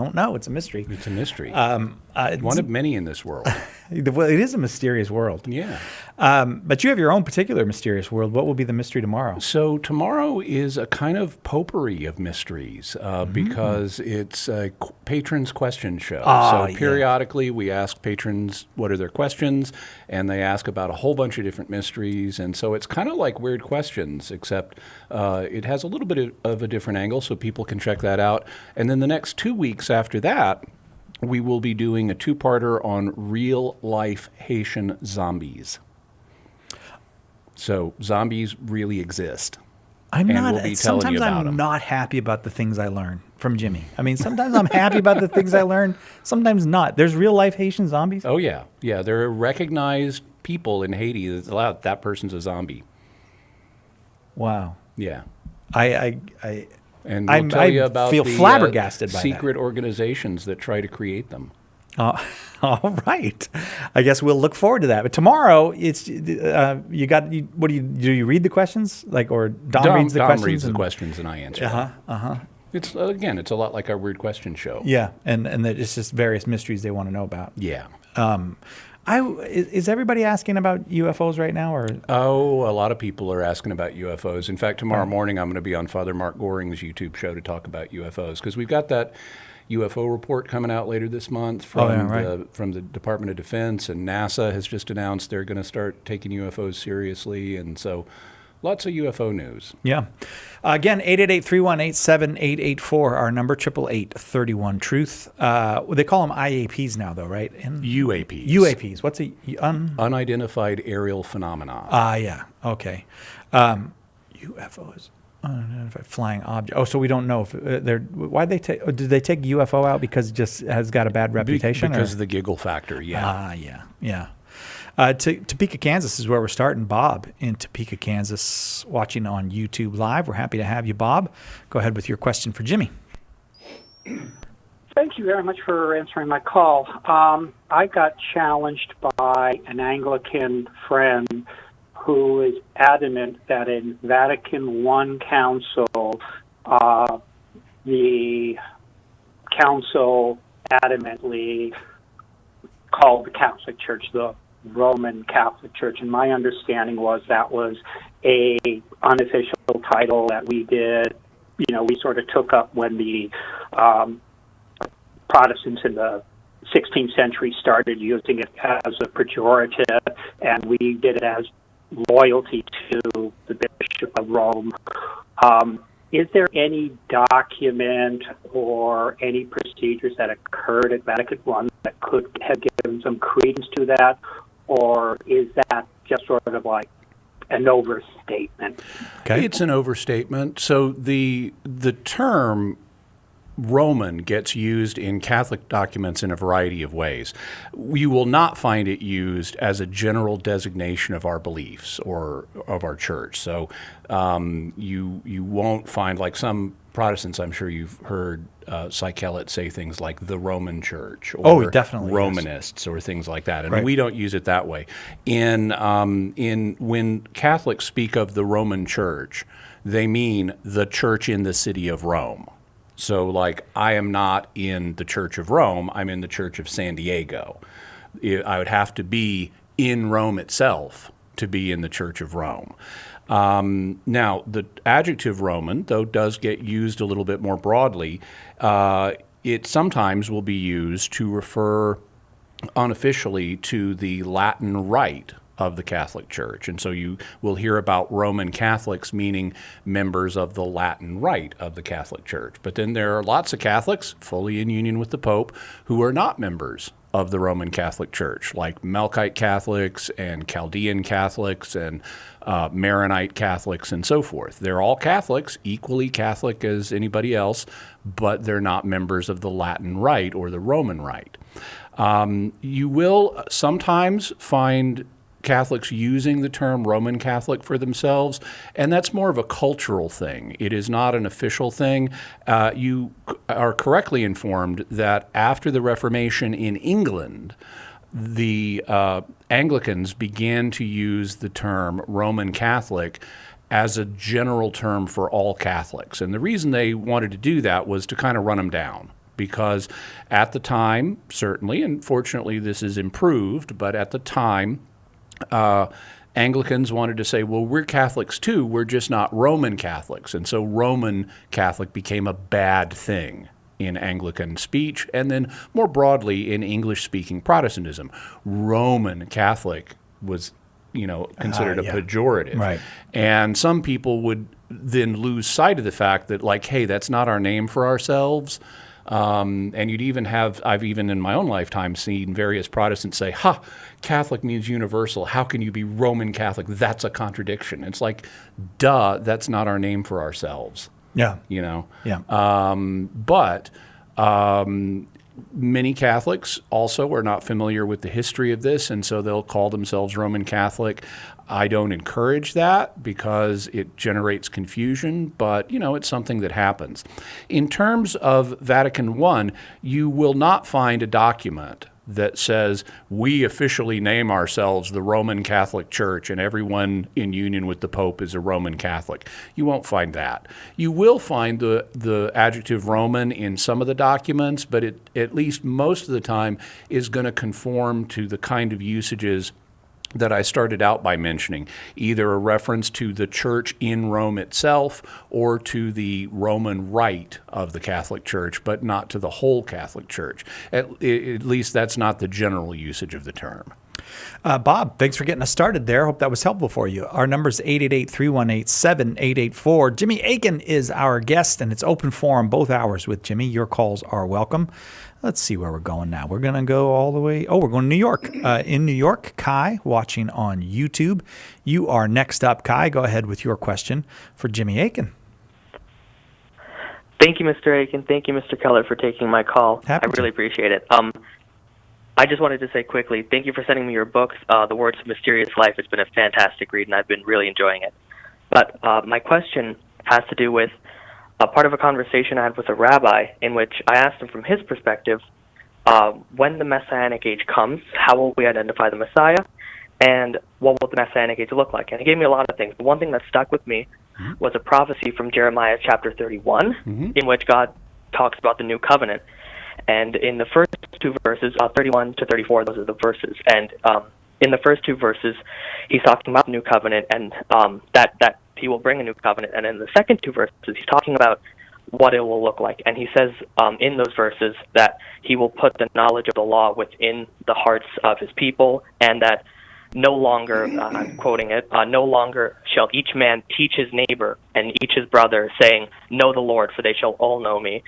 don't know. It's a mystery. It's a mystery. It's- One of many in this world. well, it is a mysterious world. Yeah. But you have your own particular mysterious world. What will be the mystery tomorrow? So tomorrow is a kind of potpourri of mysteries because it's a patrons' question show. Oh, so periodically we ask patrons what are their questions, and they ask about a whole bunch of different mysteries. And so it's kind of like Weird Questions, except it has a little bit of a different angle, so people can check that out. And then the next 2 weeks after that, we will be doing a two-parter on real-life Haitian zombies. So zombies really exist. I'm And not. we'll be telling you Sometimes about I'm 'em. not happy about the things I learn from Jimmy. I mean, sometimes I'm happy about the things I learn. Sometimes not. There's real life Haitian zombies. Oh, yeah. Yeah, there are recognized people in Haiti that's allowed that person's a zombie. Wow. Yeah. I And we'll I'm- tell I you about feel the flabbergasted by that. secret organizations that try to create them. all right. I guess we'll look forward to that. But tomorrow, it's you got. What do you read the questions or Dom reads the questions? reads the and- questions and I answer them. It's it's a lot like our Weird Question show. Yeah, and that it's just various mysteries they want to know about. Yeah. Is everybody asking about UFOs right now, or Oh, a lot of people are asking about UFOs. In fact, tomorrow morning I'm going to be on Father Mark Goring's YouTube show to talk about UFOs because we've got that UFO report coming out later this month from the Department of Defense, and NASA has just announced they're going to start taking UFOs seriously, and so lots of UFO news. yeah? Again, 888-318-7884, our number 888-31-TRUTH. They call them IAPs now, though, right? UAPs. UAPs. What's a Unidentified aerial phenomena. yeah. Okay. UFOs. Unidentified flying object. Oh, so we don't know if they're. Why they take? Did they take UFO out because it just has got a bad reputation? Because of the giggle factor, yeah. Yeah. Topeka, Kansas is where we're starting. Bob in Topeka, Kansas, watching on YouTube Live. We're happy to have you, Bob. Go ahead with your question for Jimmy. Thank you very much for answering my call. I got challenged by an Anglican friend who is adamant that in Vatican I Council, the council adamantly called the Catholic Church the Roman Catholic Church, and my understanding was that was a unofficial title that we did. We sort of took up when the Protestants in the 16th century started using it as a pejorative, and we did it as loyalty to the Bishop of Rome. Is there any document or any procedures that occurred at Vatican I that could have given some credence to that, or is that just sort of like an overstatement? Okay. It's an overstatement. So the term Roman gets used in Catholic documents in a variety of ways. You will not find it used as a general designation of our beliefs or of our church. So you won't find, like some Protestants, I'm sure you've heard Cykellet say things like the Roman Church or definitely, Romanists or things like that. And Right. we don't use it that way. In when Catholics speak of the Roman Church, they mean the church in the city of Rome. So, like, I am not in the Church of Rome, I'm in the Church of San Diego. I would have to be in Rome itself to be in the Church of Rome. Now, the adjective Roman, though, does get used a little bit more broadly. It sometimes will be used to refer unofficially to the Latin Rite of the Catholic Church. And so you will hear about Roman Catholics meaning members of the Latin Rite of the Catholic Church. But then there are lots of Catholics, fully in union with the Pope, who are not members of the Roman Catholic Church, like Melkite Catholics and Chaldean Catholics and Maronite Catholics and so forth. They're all Catholics, equally Catholic as anybody else, but they're not members of the Latin Rite or the Roman Rite. You will sometimes find Catholics using the term Roman Catholic for themselves, and that's more of a cultural thing. It is not an official thing. You are correctly informed that after the Reformation in England, the Anglicans began to use the term Roman Catholic as a general term for all Catholics. And the reason they wanted to do that was to kind of run them down, because at the time, certainly, and fortunately this is improved, but at the time, Anglicans wanted to say, well, we're Catholics too, we're just not Roman Catholics. And so Roman Catholic became a bad thing in Anglican speech, and then more broadly in English-speaking Protestantism. Roman Catholic was, considered a pejorative. Right. And some people would then lose sight of the fact that, like, hey, that's not our name for ourselves. And I've even in my own lifetime seen various Protestants say, Catholic means universal. How can you be Roman Catholic? That's a contradiction. It's like, duh, that's not our name for ourselves. Yeah. Yeah. But many Catholics also are not familiar with the history of this, and so they'll call themselves Roman Catholic. I don't encourage that because it generates confusion, but, it's something that happens. In terms of Vatican I, you will not find a document that says we officially name ourselves the Roman Catholic Church and everyone in union with the Pope is a Roman Catholic. You won't find that. You will find the adjective Roman in some of the documents, but it, at least most of the time, is going to conform to the kind of usages that I started out by mentioning, either a reference to the church in Rome itself or to the Roman rite of the Catholic Church, but not to the whole Catholic Church. At least that's not the general usage of the term. Bob, thanks for getting us started there. Hope that was helpful for you. Our number is 888-318-7884. Jimmy Akin is our guest, and it's open forum both hours with Jimmy. Your calls are welcome. Let's see where we're going now. We're going to go all the way. We're going to New York. In New York, Kai, watching on YouTube. You are next up, Kai. Go ahead with your question for Jimmy Akin. Thank you, Mr. Akin. Thank you, Mr. Keller, for taking my call. Happy to. Really appreciate it. I just wanted to say quickly, thank you for sending me your book, The Words of Mysterious Life. It's been a fantastic read, and I've been really enjoying it. But my question has to do with part of a conversation I had with a rabbi in which I asked him from his perspective, when the Messianic age comes, how will we identify the Messiah, and what will the Messianic age look like? And he gave me a lot of things. The one thing that stuck with me was a prophecy from Jeremiah chapter 31, in which God talks about the new covenant. And in the first two verses, 31 to 34, those are the verses. And in the first two verses, he's talking about the new covenant and that he will bring a new covenant. And in the second two verses, he's talking about what it will look like. And he says in those verses that he will put the knowledge of the law within the hearts of his people, and that no longer, I'm quoting it, no longer shall each man teach his neighbor and each his brother, saying, know the Lord, for they shall all know me.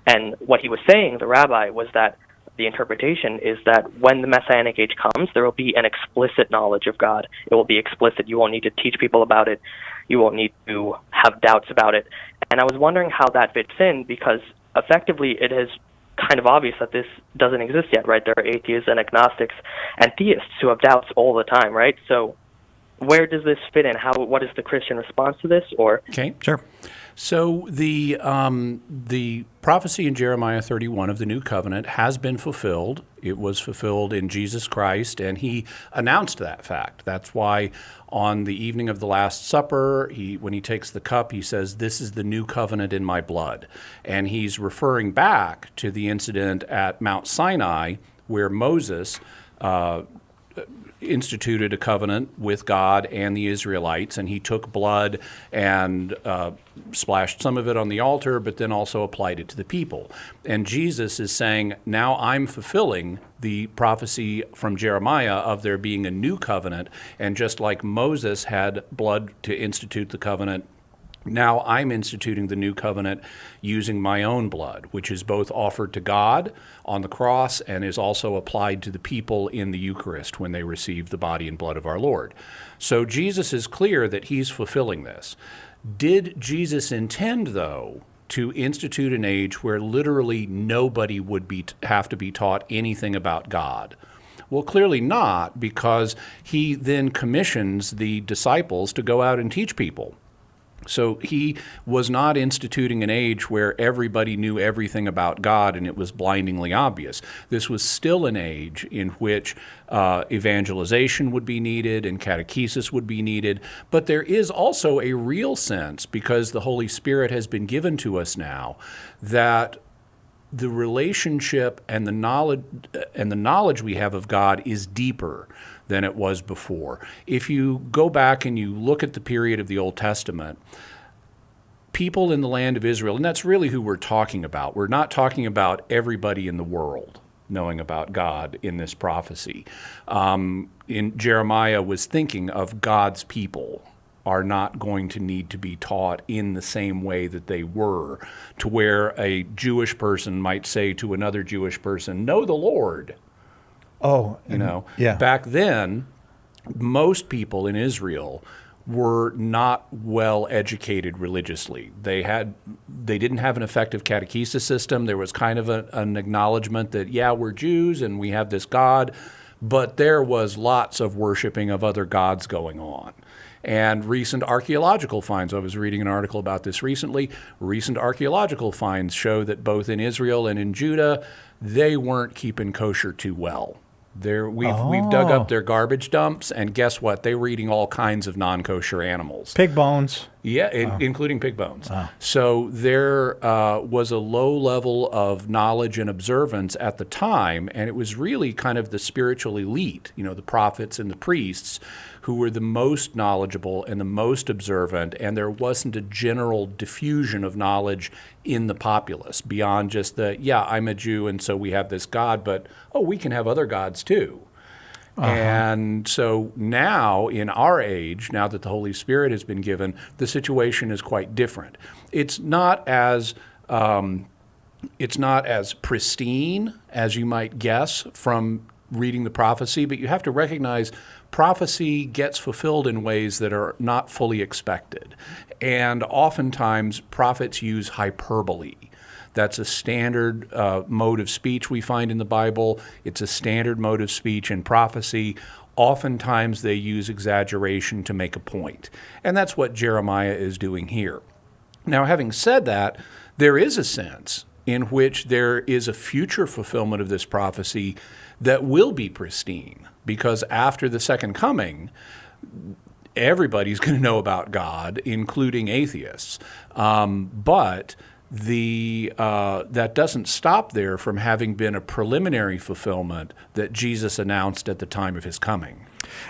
And what he was saying, the rabbi, was that the interpretation is that when the Messianic age comes, there will be an explicit knowledge of God. It will be explicit. You won't need to teach people about it. You won't need to have doubts about it. And I was wondering how that fits in, because effectively it is kind of obvious that this doesn't exist yet, right? There are atheists and agnostics and theists who have doubts all the time, right? So where does this fit in? What is the Christian response to this? Or Okay. Sure. So the prophecy in Jeremiah 31 of the New Covenant has been fulfilled. It was fulfilled in Jesus Christ, and he announced that fact. That's why on the evening of the Last Supper, when he takes the cup, he says, this is the new covenant in my blood. And he's referring back to the incident at Mount Sinai where Moses instituted a covenant with God and the Israelites, and he took blood and splashed some of it on the altar, but then also applied it to the people. And Jesus is saying, now I'm fulfilling the prophecy from Jeremiah of there being a new covenant, and just like Moses had blood to institute the covenant, now I'm instituting the new covenant using my own blood, which is both offered to God on the cross and is also applied to the people in the Eucharist when they receive the body and blood of our Lord. So Jesus is clear that he's fulfilling this. Did Jesus intend, though, to institute an age where literally nobody would have to be taught anything about God? Well, clearly not, because he then commissions the disciples to go out and teach people. So he was not instituting an age where everybody knew everything about God and it was blindingly obvious. This was still an age in which evangelization would be needed and catechesis would be needed. But there is also a real sense, because the Holy Spirit has been given to us now, that the relationship and the knowledge we have of God is deeper than it was before. If you go back and you look at the period of the Old Testament, people in the land of Israel, and that's really who we're talking about. We're not talking about everybody in the world knowing about God in this prophecy. In Jeremiah was thinking of God's people are not going to need to be taught in the same way that they were, to where a Jewish person might say to another Jewish person, "Know the Lord." Oh, yeah. Back then, most people in Israel were not well educated religiously. They didn't have an effective catechesis system. There was kind of an acknowledgement that, yeah, we're Jews and we have this God, but there was lots of worshiping of other gods going on. And recent archaeological finds, I was reading an article about this recently, recent archaeological finds show that both in Israel and in Judah, they weren't keeping kosher too well. We've dug up their garbage dumps, and guess what? They were eating all kinds of non-kosher animals. Pig bones. Yeah, including pig bones. Wow. So there was a low level of knowledge and observance at the time, and it was really kind of the spiritual elite, the prophets and the priests, who were the most knowledgeable and the most observant, and there wasn't a general diffusion of knowledge in the populace beyond just I'm a Jew and so we have this God, but we can have other gods too. And so now in our age, now that the Holy Spirit has been given, the situation is quite different. It's not as pristine as you might guess from reading the prophecy, but you have to recognize prophecy gets fulfilled in ways that are not fully expected. And oftentimes prophets use hyperbole. That's a standard mode of speech we find in the Bible. It's a standard mode of speech in prophecy. Oftentimes they use exaggeration to make a point. And that's what Jeremiah is doing here. Now, having said that, there is a sense in which there is a future fulfillment of this prophecy that will be pristine, because after the second coming, everybody's going to know about God, including atheists. But that doesn't stop there from having been a preliminary fulfillment that Jesus announced at the time of his coming.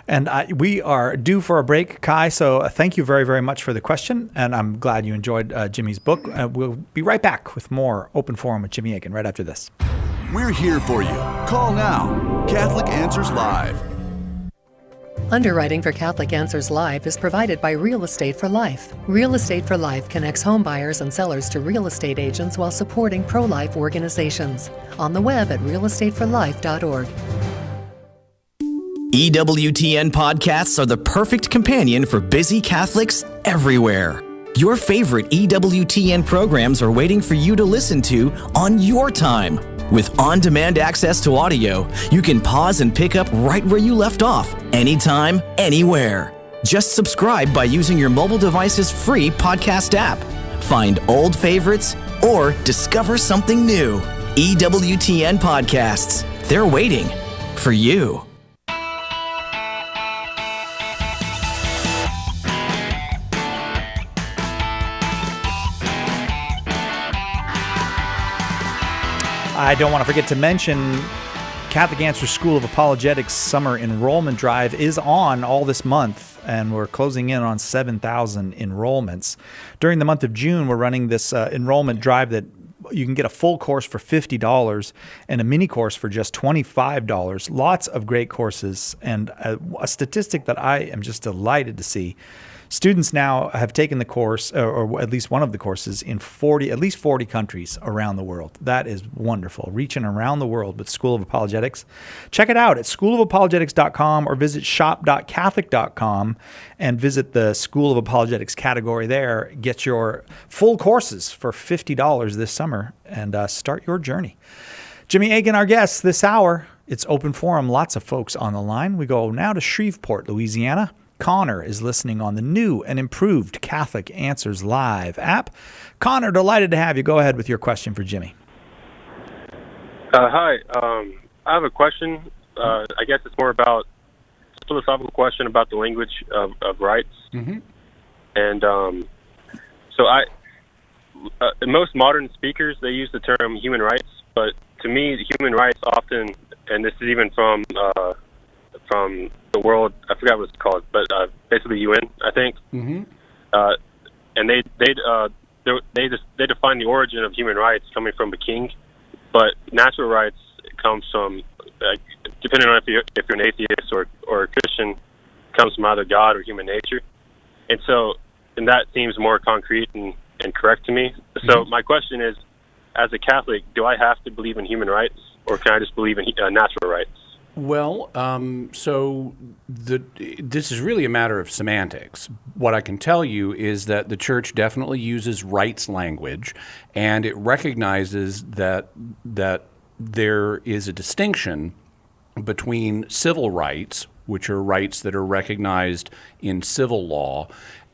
And we are due for a break, Kai, so thank you very, very much for the question, and I'm glad you enjoyed Jimmy's book. We'll be right back with more Open Forum with Jimmy Akin right after this. We're here for you. Call now. Catholic Answers Live. Underwriting for Catholic Answers Live is provided by Real Estate for Life. Real Estate for Life connects home buyers and sellers to real estate agents while supporting pro-life organizations. On the web at realestateforlife.org. EWTN podcasts are the perfect companion for busy Catholics everywhere. Your favorite EWTN programs are waiting for you to listen to on your time. With on-demand access to audio, you can pause and pick up right where you left off, anytime, anywhere. Just subscribe by using your mobile device's free podcast app. Find old favorites or discover something new. EWTN podcasts. They're waiting for you. I don't want to forget to mention Catholic Answers School of Apologetics Summer Enrollment Drive is on all this month, and we're closing in on 7,000 enrollments. During the month of June, we're running this enrollment drive that you can get a full course for $50 and a mini course for just $25. Lots of great courses, and a statistic that I am just delighted to see. Students now have taken the course, or at least one of the courses, in at least 40 countries around the world. That is wonderful. Reaching around the world with School of Apologetics. Check it out at schoolofapologetics.com or visit shop.catholic.com and visit the School of Apologetics category there. Get your full courses for $50 this summer and start your journey. Jimmy Akin, our guest this hour. It's Open Forum. Lots of folks on the line. We go now to Shreveport, Louisiana. Connor is listening on the new and improved Catholic Answers Live app. Connor, delighted to have you. Go ahead with your question for Jimmy. Hi. I have a question. I guess it's more about a philosophical question about the language of rights. Mm-hmm. And so most modern speakers, they use the term human rights, but to me, human rights often, and this is even from the world, I forgot what it's called, but basically UN, I think. Mm-hmm. And they define the origin of human rights coming from a king, but natural rights comes from, depending on if you're an atheist or a Christian, comes from either God or human nature, and that seems more concrete and correct to me. So my question is, as a Catholic, do I have to believe in human rights, or can I just believe in natural rights? Well, this is really a matter of semantics. What I can tell you is that the Church definitely uses rights language, and it recognizes that there is a distinction between civil rights, which are rights that are recognized in civil law,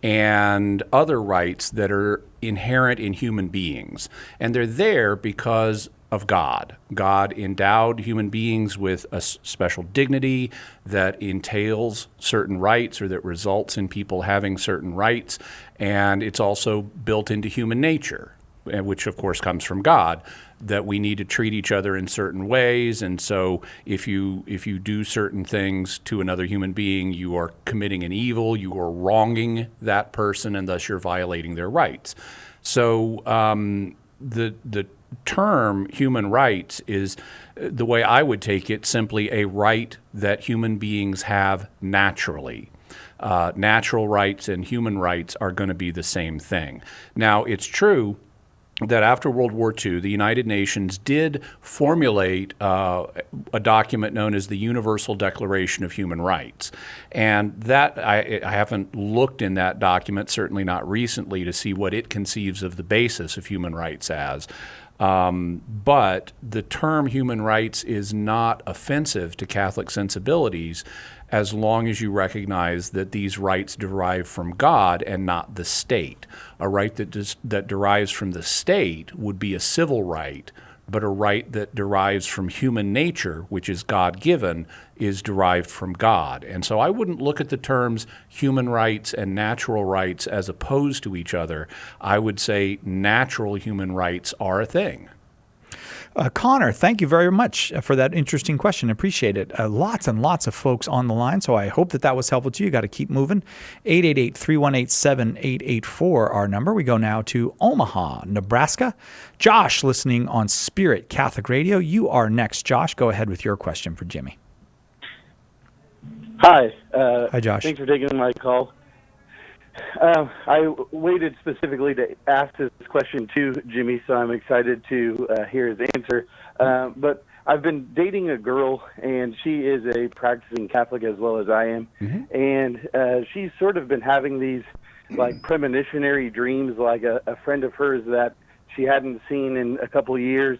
and other rights that are inherent in human beings. And they're there because of God. God endowed human beings with a special dignity that entails certain rights, or that results in people having certain rights. And it's also built into human nature, which of course comes from God, that we need to treat each other in certain ways. And so if you do certain things to another human being, you are committing an evil, you are wronging that person, and thus you're violating their rights. So the term human rights is, the way I would take it, simply a right that human beings have naturally. Natural rights and human rights are going to be the same thing. Now, it's true that after World War II, the United Nations did formulate a document known as the Universal Declaration of Human Rights. And that, I haven't looked in that document, certainly not recently, to see what it conceives of the basis of human rights as. But the term human rights is not offensive to Catholic sensibilities, as long as you recognize that these rights derive from God and not the state. A right that derives from the state would be a civil right, but a right that derives from human nature, which is God-given, is derived from God. And so I wouldn't look at the terms human rights and natural rights as opposed to each other. I would say natural human rights are a thing. Connor, thank you very much for that interesting question. Appreciate it. Lots and lots of folks on the line, so I hope that was helpful to you. Got to keep moving. 888-318-7884, our number. We go now to Omaha, Nebraska. Josh, listening on Spirit Catholic Radio. You are next, Josh. Go ahead with your question for Jimmy. Hi. Hi, Josh. Thanks for taking my call. I waited specifically to ask this question to Jimmy, so I'm excited to hear his answer. But I've been dating a girl, and she is a practicing Catholic as well as I am. Mm-hmm. And she's sort of been having these like premonitionary dreams, like a friend of hers that she hadn't seen in a couple of years.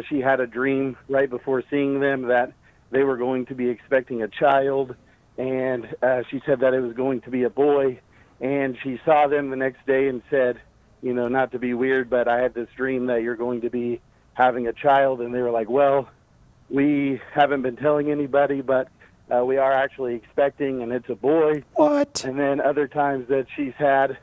She had a dream right before seeing them that they were going to be expecting a child, and she said that it was going to be a boy. And she saw them the next day and said, you know, not to be weird, but I had this dream that you're going to be having a child. And they were like, well, we haven't been telling anybody, but we are actually expecting, and it's a boy. What? And then other times that she's had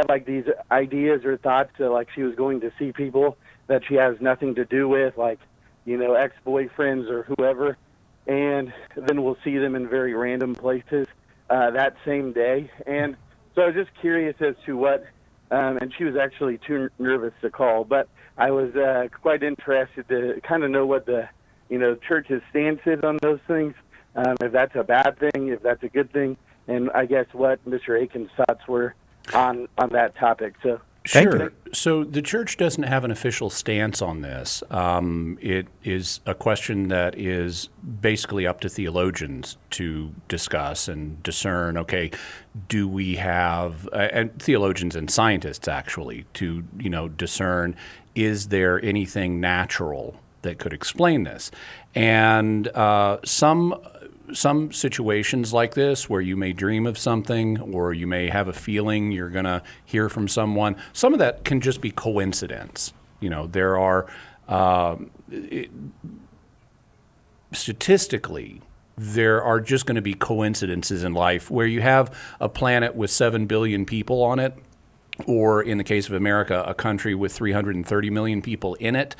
like these ideas or thoughts like she was going to see people that she has nothing to do with, like, you know, ex-boyfriends or whoever. And then we'll see them in very random places that same day. And so I was just curious as to what, and she was actually too nervous to call, but I was quite interested to kind of know what the, you know, church's stance is on those things, if that's a bad thing, if that's a good thing, and I guess what Mr. Aiken's thoughts were on that topic. So. Sure. So the church doesn't have an official stance on this. It is a question that is basically up to theologians to discuss and discern, okay, do we have, and theologians and scientists actually, to, you know, discern, is there anything natural that could explain this? And some situations like this where you may dream of something or you may have a feeling you're going to hear from someone, some of that can just be coincidence. You know, there are, statistically, there are just going to be coincidences in life where you have a planet with 7 billion people on it or in the case of America, a country with 330 million people in it,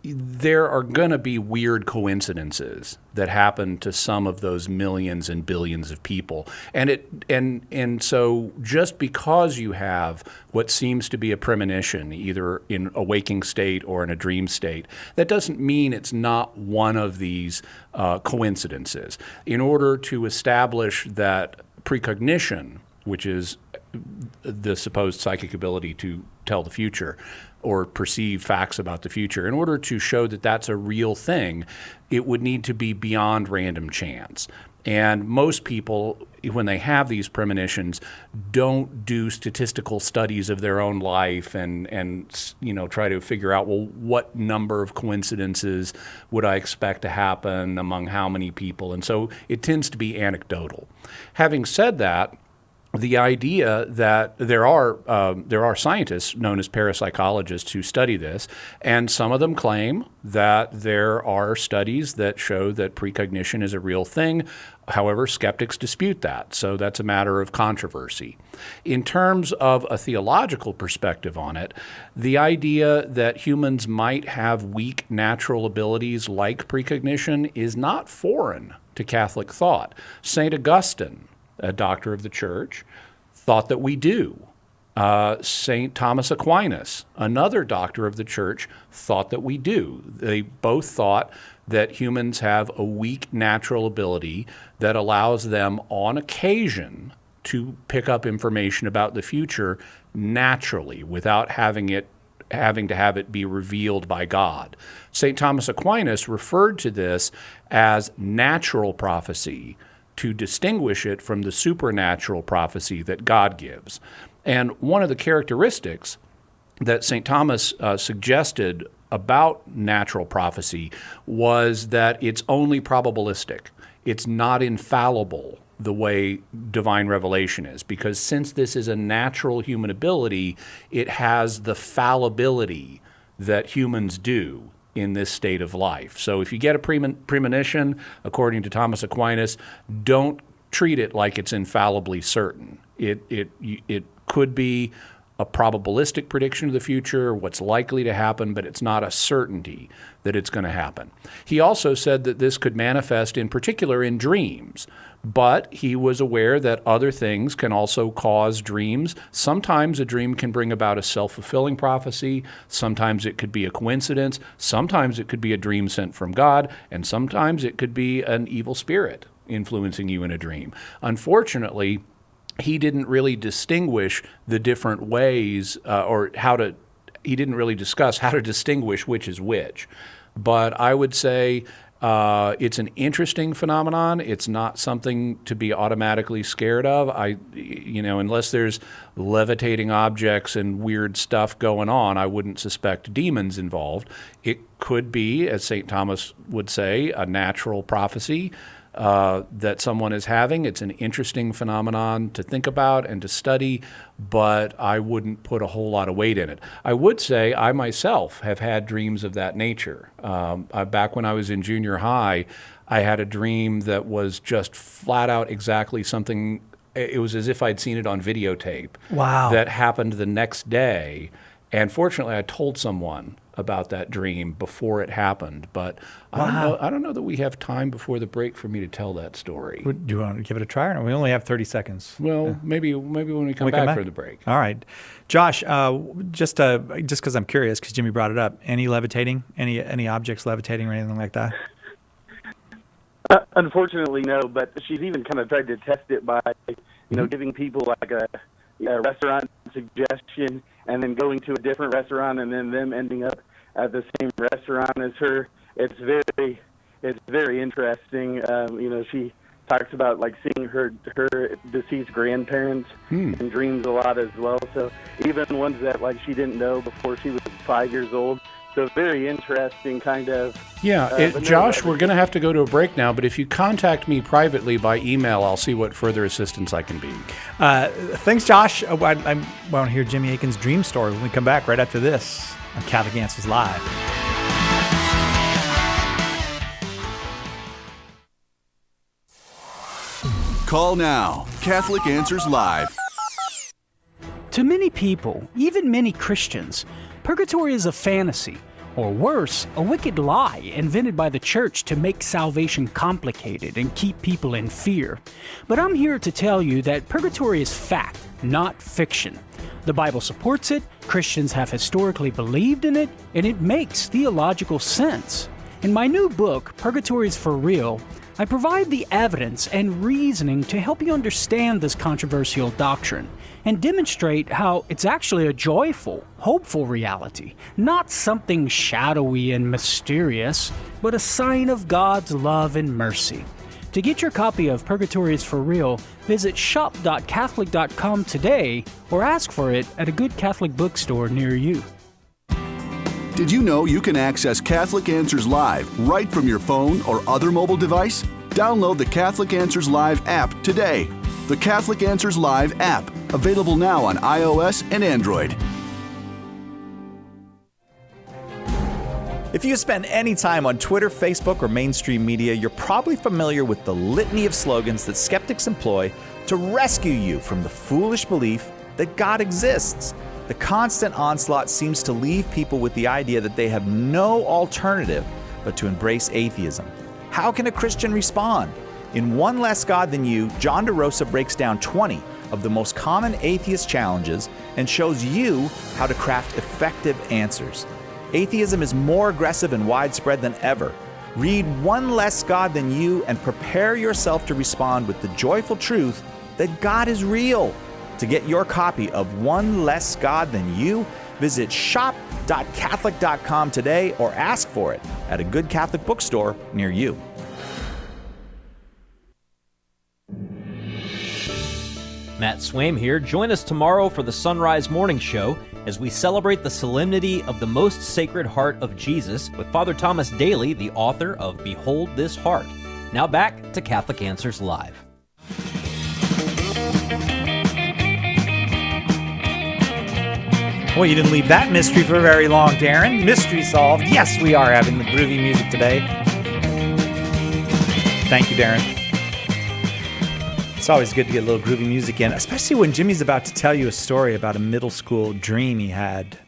there are going to be weird coincidences that happen to some of those millions and billions of people. And so just because you have what seems to be a premonition, either in a waking state or in a dream state, that doesn't mean it's not one of these coincidences. In order to establish that precognition, which is the supposed psychic ability to tell the future or perceive facts about the future, in order to show that that's a real thing, it would need to be beyond random chance. And most people, when they have these premonitions, don't do statistical studies of their own life and try to figure out, well, what number of coincidences would I expect to happen among how many people? And so it tends to be anecdotal. Having said that, the idea that there are scientists known as parapsychologists who study this, and some of them claim that there are studies that show that precognition is a real thing. However, skeptics dispute that, so that's a matter of controversy. In terms of a theological perspective on it, the idea that humans might have weak natural abilities like precognition is not foreign to Catholic thought. St. Augustine, a doctor of the church, thought that we do. St. Thomas Aquinas, another doctor of the church, thought that we do. They both thought that humans have a weak natural ability that allows them on occasion to pick up information about the future naturally without having to have it be revealed by God. St. Thomas Aquinas referred to this as natural prophecy, to distinguish it from the supernatural prophecy that God gives. And one of the characteristics that St. Thomas suggested about natural prophecy was that it's only probabilistic. It's not infallible the way divine revelation is, because since this is a natural human ability, it has the fallibility that humans do in this state of life. So if you get a premonition, according to Thomas Aquinas, don't treat it like it's infallibly certain. It could be a probabilistic prediction of the future, what's likely to happen, but it's not a certainty that it's going to happen. He also said that this could manifest in particular in dreams, but he was aware that other things can also cause dreams. Sometimes a dream can bring about a self-fulfilling prophecy. Sometimes it could be a coincidence. Sometimes it could be a dream sent from God, and sometimes it could be an evil spirit influencing you in a dream. Unfortunately, he didn't really distinguish the different ways he didn't really discuss how to distinguish which is which. But I would say it's an interesting phenomenon. It's not something to be automatically scared of. Unless there's levitating objects and weird stuff going on, I wouldn't suspect demons involved. It could be, as St. Thomas would say, a natural prophecy that someone is having. It's an interesting phenomenon to think about and to study, but I wouldn't put a whole lot of weight in it. I would say I myself have had dreams of that nature. Back when I was in junior high, I had a dream that was just flat out exactly something. It was as if I'd seen it on videotape. Wow. That happened the next day. And fortunately, I told someone about that dream before it happened, but I don't know that we have time before the break for me to tell that story. Do you want to give it a try? Or no? We only have 30 seconds. Well, maybe when we come back for the break. All right. Josh, just because I'm curious, because Jimmy brought it up, any levitating, any objects levitating or anything like that? Unfortunately, no, but she's even kind of tried to test it by, giving people like a restaurant suggestion and then going to a different restaurant and then them ending up at the same restaurant as her. It's very interesting. She talks about like seeing her deceased grandparents in dreams a lot as well. So even ones that like she didn't know before she was 5 years old. So very interesting kind of. Yeah, Josh, we're going to have to go to a break now, but if you contact me privately by email, I'll see what further assistance I can be. Thanks, Josh. I want to hear Jimmy Akin's dream story when we come back right after this on Catholic Answers Live. Call now. Catholic Answers Live. To many people, even many Christians, purgatory is a fantasy, or worse, a wicked lie invented by the church to make salvation complicated and keep people in fear. But I'm here to tell you that purgatory is fact, not fiction. The Bible supports it, Christians have historically believed in it, and it makes theological sense. In my new book, Purgatory is for Real, I provide the evidence and reasoning to help you understand this controversial doctrine and demonstrate how it's actually a joyful, hopeful reality, not something shadowy and mysterious, but a sign of God's love and mercy. To get your copy of Purgatory is for Real, visit shop.catholic.com today or ask for it at a good Catholic bookstore near you. Did you know you can access Catholic Answers Live right from your phone or other mobile device? Download the Catholic Answers Live app today. The Catholic Answers Live app, available now on iOS and Android. If you spend any time on Twitter, Facebook, or mainstream media, you're probably familiar with the litany of slogans that skeptics employ to rescue you from the foolish belief that God exists. The constant onslaught seems to leave people with the idea that they have no alternative but to embrace atheism. How can a Christian respond? In One Less God Than You, John DeRosa breaks down 20 of the most common atheist challenges and shows you how to craft effective answers. Atheism is more aggressive and widespread than ever. Read One Less God Than You and prepare yourself to respond with the joyful truth that God is real. To get your copy of One Less God Than You, visit shop.catholic.com today or ask for it at a good Catholic bookstore near you. Matt Swaim here. Join us tomorrow for the Sunrise Morning Show as we celebrate the solemnity of the Most Sacred Heart of Jesus with Father Thomas Daly, the author of Behold This Heart. Now back to Catholic Answers Live. Well, you didn't leave that mystery for very long, Darren. Mystery solved. Yes, we are having the groovy music today. Thank you, Darren. It's always good to get a little groovy music in, especially when Jimmy's about to tell you a story about a middle school dream he had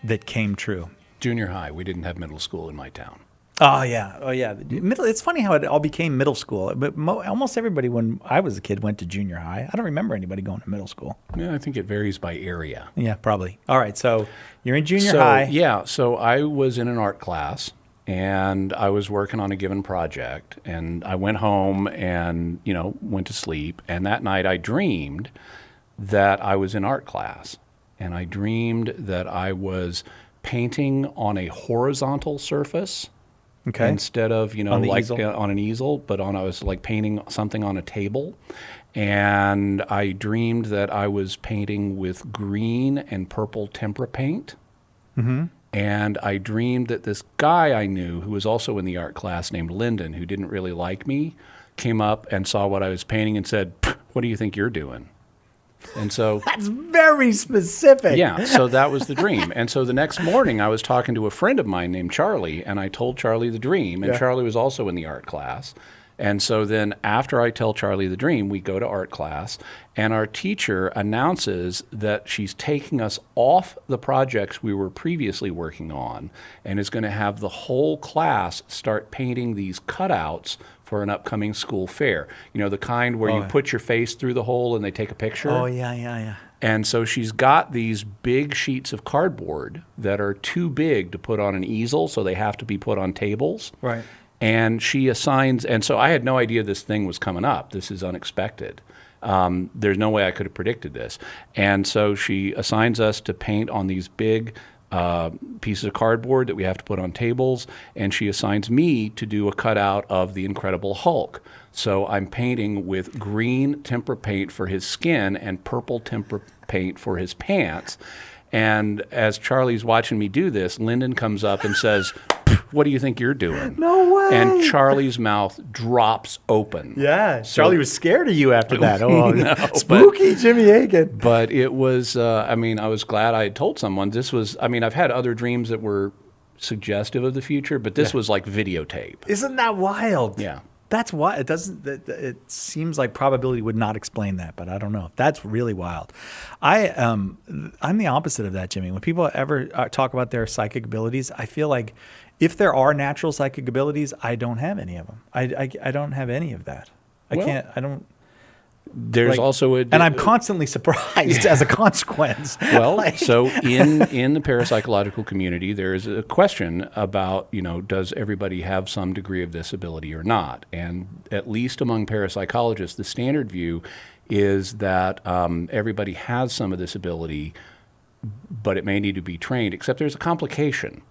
that came true. Junior high. We didn't have middle school in my town. Oh, yeah. It's funny how it all became middle school. But almost everybody, when I was a kid, went to junior high. I don't remember anybody going to middle school. Yeah, I think it varies by area. Yeah, probably. All right, so you're in junior high. Yeah, so I was in an art class, and I was working on a given project. And I went home and, went to sleep. And that night I dreamed that I was in art class. And I dreamed that I was painting on a horizontal surface. Okay. Instead of, on an easel, but I was like painting something on a table. And I dreamed that I was painting with green and purple tempera paint. Mm-hmm. And I dreamed that this guy I knew, who was also in the art class named Lyndon, who didn't really like me, came up and saw what I was painting and said, "What do you think you're doing?" And so that's very specific. Yeah, so that was the dream. And so the next morning I was talking to a friend of mine named Charlie, and I told Charlie the dream, and Charlie was also in the art class. And so then after I tell Charlie the dream, we go to art class, and our teacher announces that she's taking us off the projects we were previously working on and is going to have the whole class start painting these cutouts for an upcoming school fair. The kind where you put your face through the hole and they take a picture. Oh, yeah. And so she's got these big sheets of cardboard that are too big to put on an easel, so they have to be put on tables. Right. And she assigns, and so I had no idea this thing was coming up. This is unexpected. There's no way I could have predicted this. And so she assigns us to paint on these big pieces of cardboard that we have to put on tables, and she assigns me to do a cutout of the Incredible Hulk. So I'm painting with green tempera paint for his skin and purple tempera paint for his pants. And as Charlie's watching me do this, Lyndon comes up and says, "What do you think you're doing?" No way. And Charlie's mouth drops open. Yeah, Charlie was scared of you after that. Oh, no, spooky Jimmy Hagan. But it was, I was glad I had told someone. This was, I've had other dreams that were suggestive of the future, but this was like videotape. Isn't that wild? Yeah. That's why it doesn't. It seems like probability would not explain that, but I don't know. That's really wild. I'm the opposite of that, Jimmy. When people ever talk about their psychic abilities, I feel like if there are natural psychic abilities, I don't have any of them. I don't have any of that. I can't. I don't. There's also and I'm constantly surprised as a consequence. Well, so in the parapsychological community, there is a question about, does everybody have some degree of this ability or not? And at least among parapsychologists, the standard view is that everybody has some of this ability, but it may need to be trained, except there's a complication.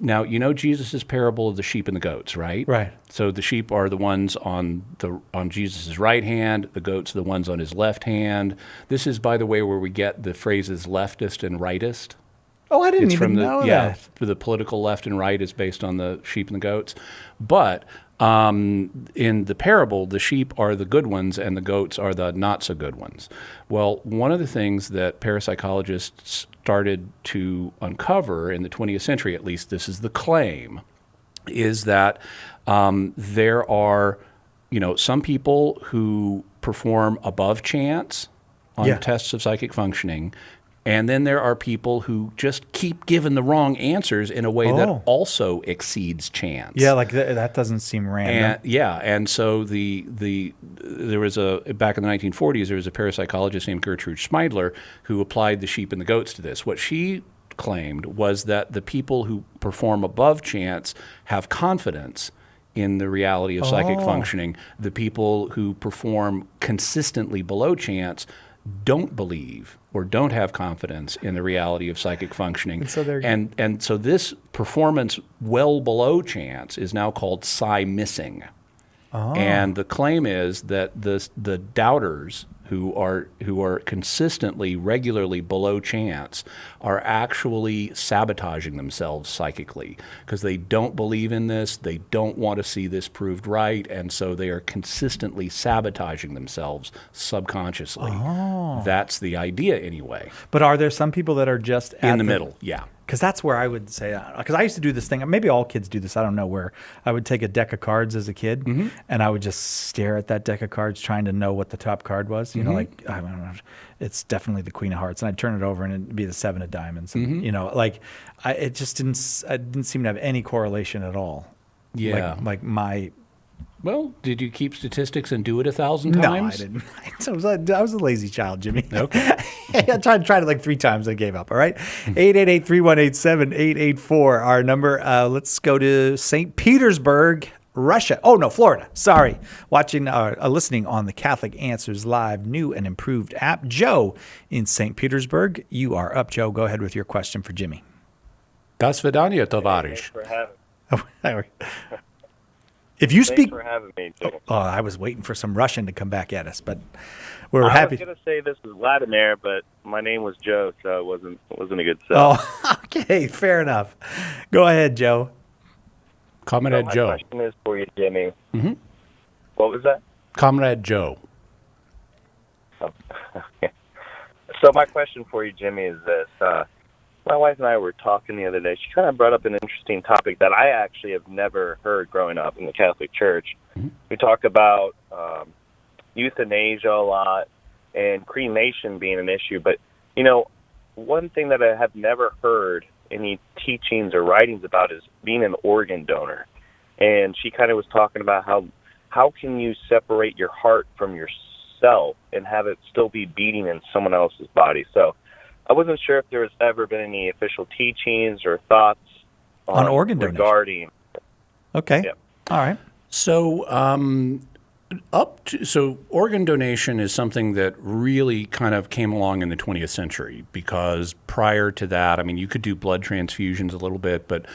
Now, Jesus' parable of the sheep and the goats, right? Right. So the sheep are the ones on Jesus' right hand, the goats are the ones on his left hand. This is, by the way, where we get the phrases leftist and rightist. Oh, I didn't even know that. Yeah, the political left and right is based on the sheep and the goats. But in the parable, the sheep are the good ones and the goats are the not so good ones. Well, one of the things that parapsychologists started to uncover in the 20th century, at least this is the claim, is that there are, some people who perform above chance on tests of psychic functioning. And then there are people who just keep giving the wrong answers in a way that also exceeds chance. Yeah, like that doesn't seem random. And so there was back in the 1940s, there was a parapsychologist named Gertrude Schmeidler who applied the sheep and the goats to this. What she claimed was that the people who perform above chance have confidence in the reality of psychic functioning. The people who perform consistently below chance don't believe or don't have confidence in the reality of psychic functioning. And so this performance well below chance is now called psi-missing. And the claim is that the doubters who are consistently, regularly below chance are actually sabotaging themselves psychically because they don't believe in this, they don't want to see this proved right, and so they are consistently sabotaging themselves subconsciously. That's the idea anyway. But are there some people that are just in the middle? Yeah. Because that's where I would say, because I used to do this thing, maybe all kids do this, I don't know, where I would take a deck of cards as a kid and I would just stare at that deck of cards trying to know what the top card was. I don't know, it's definitely the Queen of Hearts. And I'd turn it over and it'd be the Seven of Diamonds. And, it just didn't seem to have any correlation at all. Yeah. Like my... Well, did you keep statistics and do it 1,000 times? No, I didn't. I was a lazy child, Jimmy. Okay. I tried it like 3 times. I gave up. All right. 888-318-7884, our number. Let's go to St. Petersburg, Russia. Oh, no, Florida. Sorry. Listening on the Catholic Answers Live new and improved app. Joe in St. Petersburg. You are up, Joe. Go ahead with your question for Jimmy. Do svidaniya, tovarish. Thanks for having me. If you speak, Thanks for having me, Joe. Oh, I was waiting for some Russian to come back at us, but we're happy. I was going to say this was Vladimir, but my name was Joe, so it wasn't a good sell. Oh, okay, fair enough. Go ahead, Joe. Comrade Joe. My question is for you, Jimmy. Mm-hmm. What was that? Comrade Joe. Oh, okay. So my question for you, Jimmy, is this. My wife and I were talking the other day. She kind of brought up an interesting topic that I actually have never heard growing up in the Catholic Church. Mm-hmm. We talk about euthanasia a lot and cremation being an issue. But, one thing that I have never heard any teachings or writings about is being an organ donor. And she kind of was talking about how can you separate your heart from yourself and have it still be beating in someone else's body. So I wasn't sure if there has ever been any official teachings or thoughts on organ donation regarding. Okay. Yep. All right. So organ donation is something that really kind of came along in the 20th century because prior to that, you could do blood transfusions a little bit, but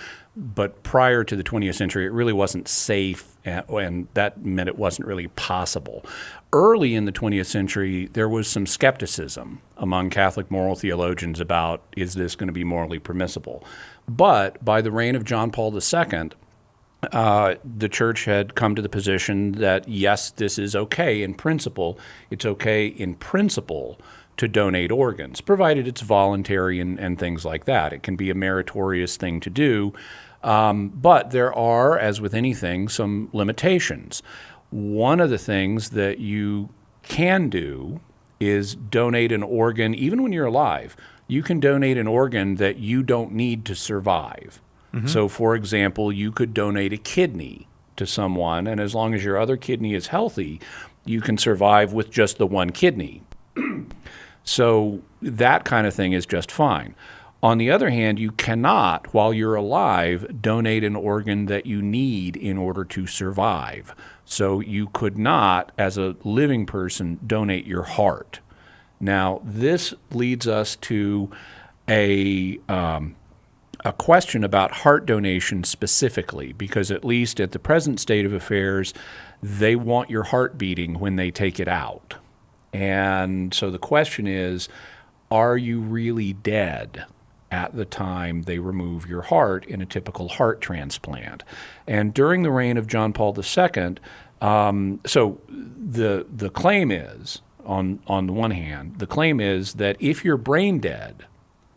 prior to the 20th century, it really wasn't safe, and that meant it wasn't really possible. Early in the 20th century, there was some skepticism among Catholic moral theologians about, is this going to be morally permissible? But by the reign of John Paul II, the church had come to the position that, yes, this is okay in principle. It's okay in principle to donate organs, provided it's voluntary and things like that. It can be a meritorious thing to do. But there are, as with anything, some limitations. One of the things that you can do is donate an organ, even when you're alive. You can donate an organ that you don't need to survive. So, for example, you could donate a kidney to someone, and as long as your other kidney is healthy, you can survive with just the one kidney. So that kind of thing is just fine. On the other hand, you cannot, while you're alive, donate an organ that you need in order to survive. So you could not, as a living person, donate your heart. Now, this leads us to a question about heart donation specifically, because at least at the present state of affairs, they want your heart beating when they take it out. And so the question is, are you really dead at the time they remove your heart in a typical heart transplant? And during the reign of John Paul II, so the claim is, on the one hand, the claim is that if you're brain dead,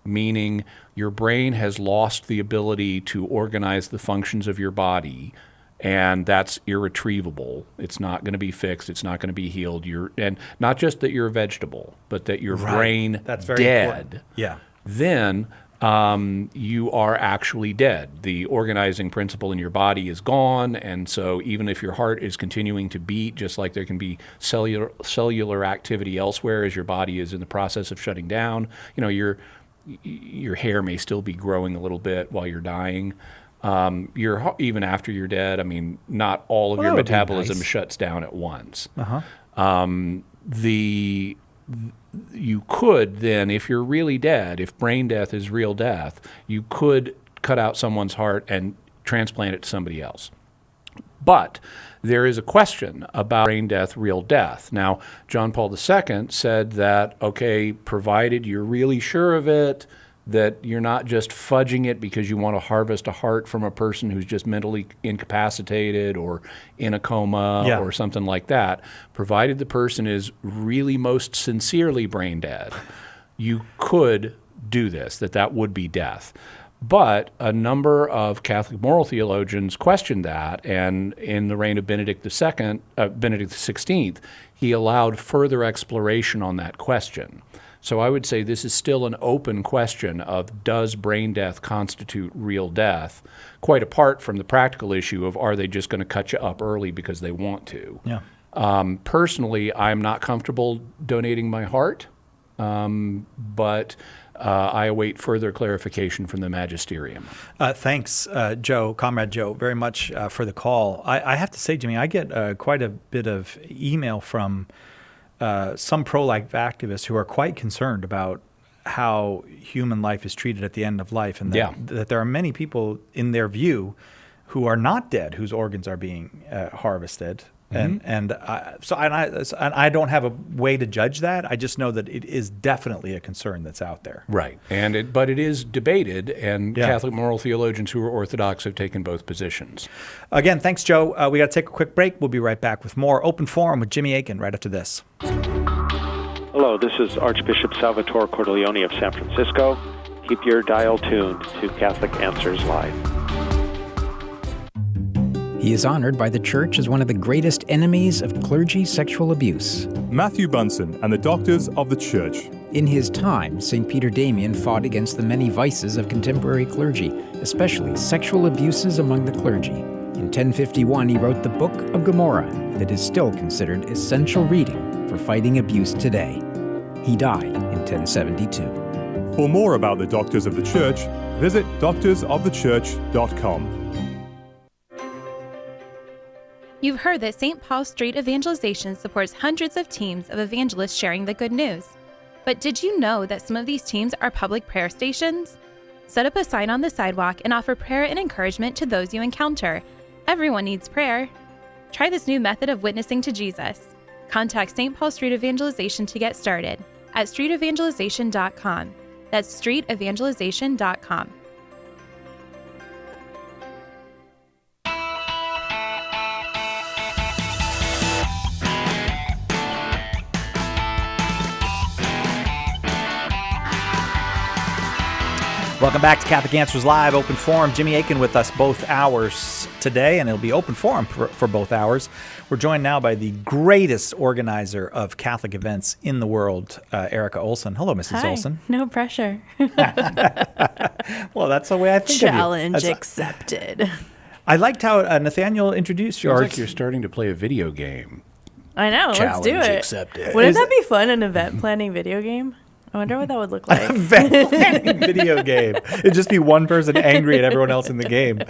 meaning your brain has lost the ability to organize the functions of your body, and that's irretrievable. It's not going to be fixed. It's not going to be healed. And not just that you're a vegetable, but that your brain That's very dead. important. Yeah. Then you are actually dead. The organizing principle in your body is gone, and so even if your heart is continuing to beat, just like there can be cellular activity elsewhere as your body is in the process of shutting down, your hair may still be growing a little bit while you're dying. Even after you're dead, I mean, not all of your metabolism shuts down at once. You could then, if you're really dead, if brain death is real death, you could cut out someone's heart and transplant it to somebody else. But there is a question about brain death, real death. Now, John Paul II said that, okay, provided you're really sure of it, that you're not just fudging it because you want to harvest a heart from a person who's just mentally incapacitated or in a coma or something like that, provided the person is really most sincerely brain dead, you could do this, that would be death. But a number of Catholic moral theologians questioned that, and in the reign of Benedict XVI, he allowed further exploration on that question. So I would say this is still an open question of, does brain death constitute real death, quite apart from the practical issue of, are they just going to cut you up early because they want to? Yeah. Personally, I'm not comfortable donating my heart, but I await further clarification from the magisterium. Thanks, Comrade Joe, very much for the call. I have to say, Jimmy, I get quite a bit of email from some pro-life activists who are quite concerned about how human life is treated at the end of life, and that there are many people, in their view, who are not dead, whose organs are being harvested. And I don't have a way to judge that. I just know that it is definitely a concern that's out there. Right, but it is debated, and Catholic moral theologians who are Orthodox have taken both positions. Again, thanks, Joe. We got to take a quick break. We'll be right back with more Open Forum with Jimmy Akin right after this. Hello, this is Archbishop Salvatore Cordileone of San Francisco. Keep your dial tuned to Catholic Answers Live. He is honored by the Church as one of the greatest enemies of clergy sexual abuse. Matthew Bunson and the Doctors of the Church. In his time, St. Peter Damian fought against the many vices of contemporary clergy, especially sexual abuses among the clergy. In 1051, he wrote the Book of Gomorrah that is still considered essential reading for fighting abuse today. He died in 1072. For more about the Doctors of the Church, visit doctorsofthechurch.com. You've heard that St. Paul Street Evangelization supports hundreds of teams of evangelists sharing the good news. But did you know that some of these teams are public prayer stations? Set up a sign on the sidewalk and offer prayer and encouragement to those you encounter. Everyone needs prayer. Try this new method of witnessing to Jesus. Contact St. Paul Street Evangelization to get started at streetevangelization.com. That's streetevangelization.com. Welcome back to Catholic Answers Live, Open Forum. Jimmy Akin with us both hours today, and it'll be open forum for both hours. We're joined now by the greatest organizer of Catholic events in the world, Erica Olson. Hello, Mrs. Hi. Olson. No pressure. Well, that's the way I think Challenge of you. accepted. I liked how Nathaniel introduced you. Feels like you're starting to play a video game. I know. Let's do Challenge it. accepted. Wouldn't that be fun? An event planning video game? I wonder what that would look like. Event planning video game. It'd just be one person angry at everyone else in the game.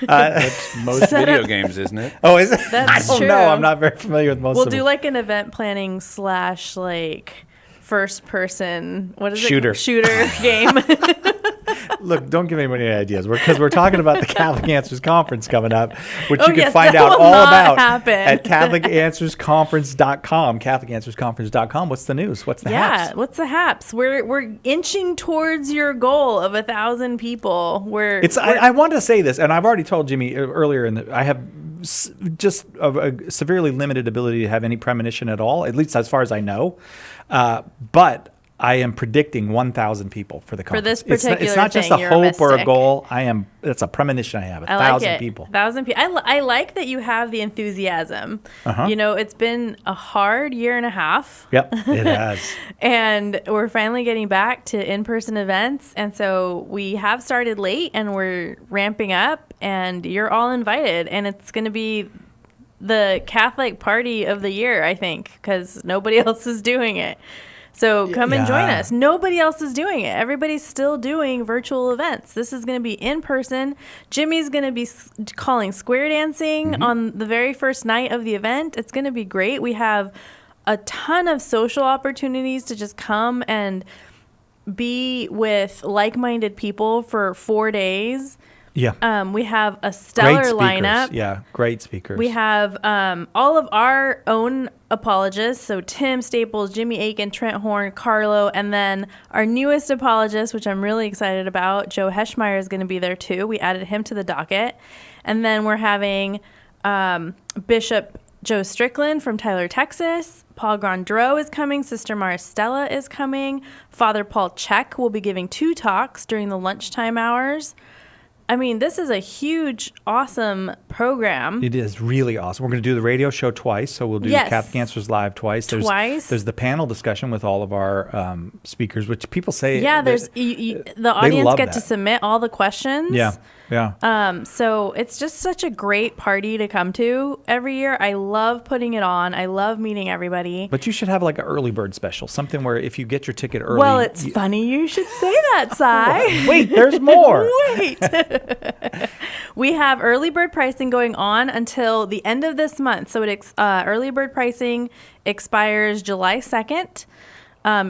That's most video games, isn't it? Oh, is it? That's I don't true. know. I'm not very familiar with most We'll of them. do like an event planning / like first person. What is Shooter. it? Shooter game. Look, don't give anybody any ideas. Because we're talking about the Catholic Answers Conference coming up, which Oh, you can yes, find that out will all not about happen. at CatholicAnswersConference.com. CatholicAnswersConference.com. What's the news? What's the Yeah, haps? what's the haps? We're inching towards your goal of 1,000 people. I wanted to say this, and I've already told Jimmy earlier, I have just a severely limited ability to have any premonition at all, at least as far as I know. But I am predicting 1,000 people for the conference. this particular it's not just thing, a you're a hope or a mystic. goal. It's a premonition I have. I like 1,000 it. people. 1,000 people. I like that you have the enthusiasm. Uh-huh. You know, it's been a hard year and a half. Yep, it has. And we're finally getting back to in-person events. And so we have started late and we're ramping up, and you're all invited. And it's going to be the Catholic party of the year, I think, because nobody else is doing it. So come and join Yeah. us. Nobody else is doing it. Everybody's still doing virtual events. This is going to be in person. Jimmy's going to be calling square dancing on the very first night of the event. It's going to be great. We have a ton of social opportunities to just come and be with like-minded people for 4 days. Yeah. We have a stellar Great speakers. lineup. Yeah, great speakers. We have all of our own apologists, so Tim Staples, Jimmy Akin, Trent Horn, Carlo, and then our newest apologist, which I'm really excited about, Joe Heschmeyer, is going to be there too. We added him to the docket. And then we're having Bishop Joe Strickland from Tyler, Texas. Paul Grandreau is coming. Sister Maristella is coming. Father Paul Check will be giving 2 talks during the lunchtime hours. I mean, this is a huge, awesome program. It is really awesome. We're going to do the radio show twice, so we'll do Yes. Catholic Answers Live twice. There's the panel discussion with all of our speakers, which people say. Yeah, that the audience love get to that. submit all the questions. Yeah, yeah. So it's just such a great party to come to every year. I love putting it on. I love meeting everybody. But you should have like an early bird special, something where if you get your ticket early. Well, it's funny you should say that, Cy. Wait, there's more. Wait. We have early bird pricing going on until the end of this month. So early bird pricing expires July 2nd.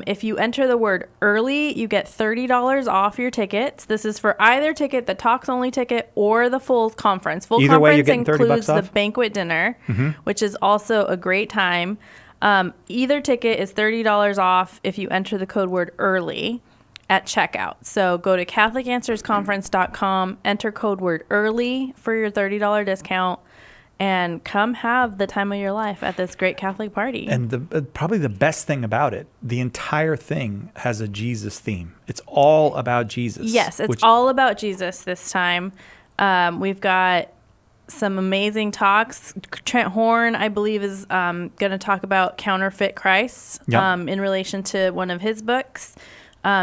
If you enter the word early, you get $30 off your tickets. This is for either ticket, the talks only ticket, or the full conference. Full Either way, you're conference getting $30 includes the off? banquet dinner, Mhm. which is also a great time. Either ticket is $30 off if you enter the code word early at checkout. So go to CatholicAnswersConference.com, enter code word early for your $30 discount, and come have the time of your life at this great Catholic party. And probably the best thing about it, the entire thing has a Jesus theme. It's all about Jesus. Yes, it's all about Jesus this time. We've got some amazing talks. Trent Horn, I believe, is going to talk about counterfeit Christ Yep. in relation to one of his books.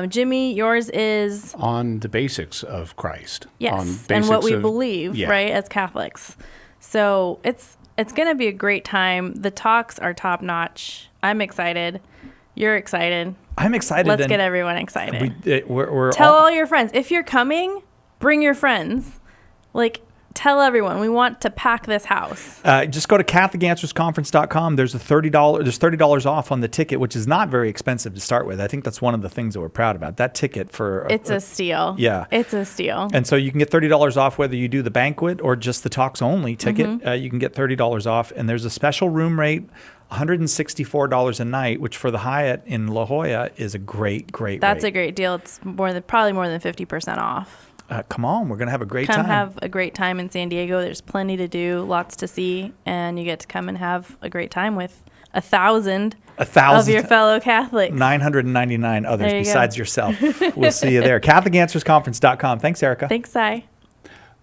Jimmy, yours is On the basics of Christ. yes, On and what basics we of- believe, yeah. right, as Catholics. So it's going to be a great time. The talks are top notch. I'm excited. You're excited. I'm excited. Let's and get everyone excited. We're Tell all, all your friends. If you're coming, bring your friends. Like, tell everyone. We want to pack this house. just go to CatholicAnswersConference.com. There's $30 off on the ticket, which is not very expensive to start with. I think that's one of the things that we're proud about. That ticket for It's a steal. Yeah. It's a steal. And so you can get $30 off whether you do the banquet or just the talks only ticket. Mhm. You can get $30 off, and there's a special room rate, $164 a night, which for the Hyatt in La Jolla is a great That's rate. a great deal. It's probably more than 50% off. Come on, we're gonna have a great Come time. have a great time in San Diego. There's plenty to do, lots to see, and you get to come and have a great time with 1,000 1,000 of your fellow Catholics. 999 others There you besides go. yourself. We'll see you there. CatholicAnswersConference.com. Thanks, Erica. Thanks, Si.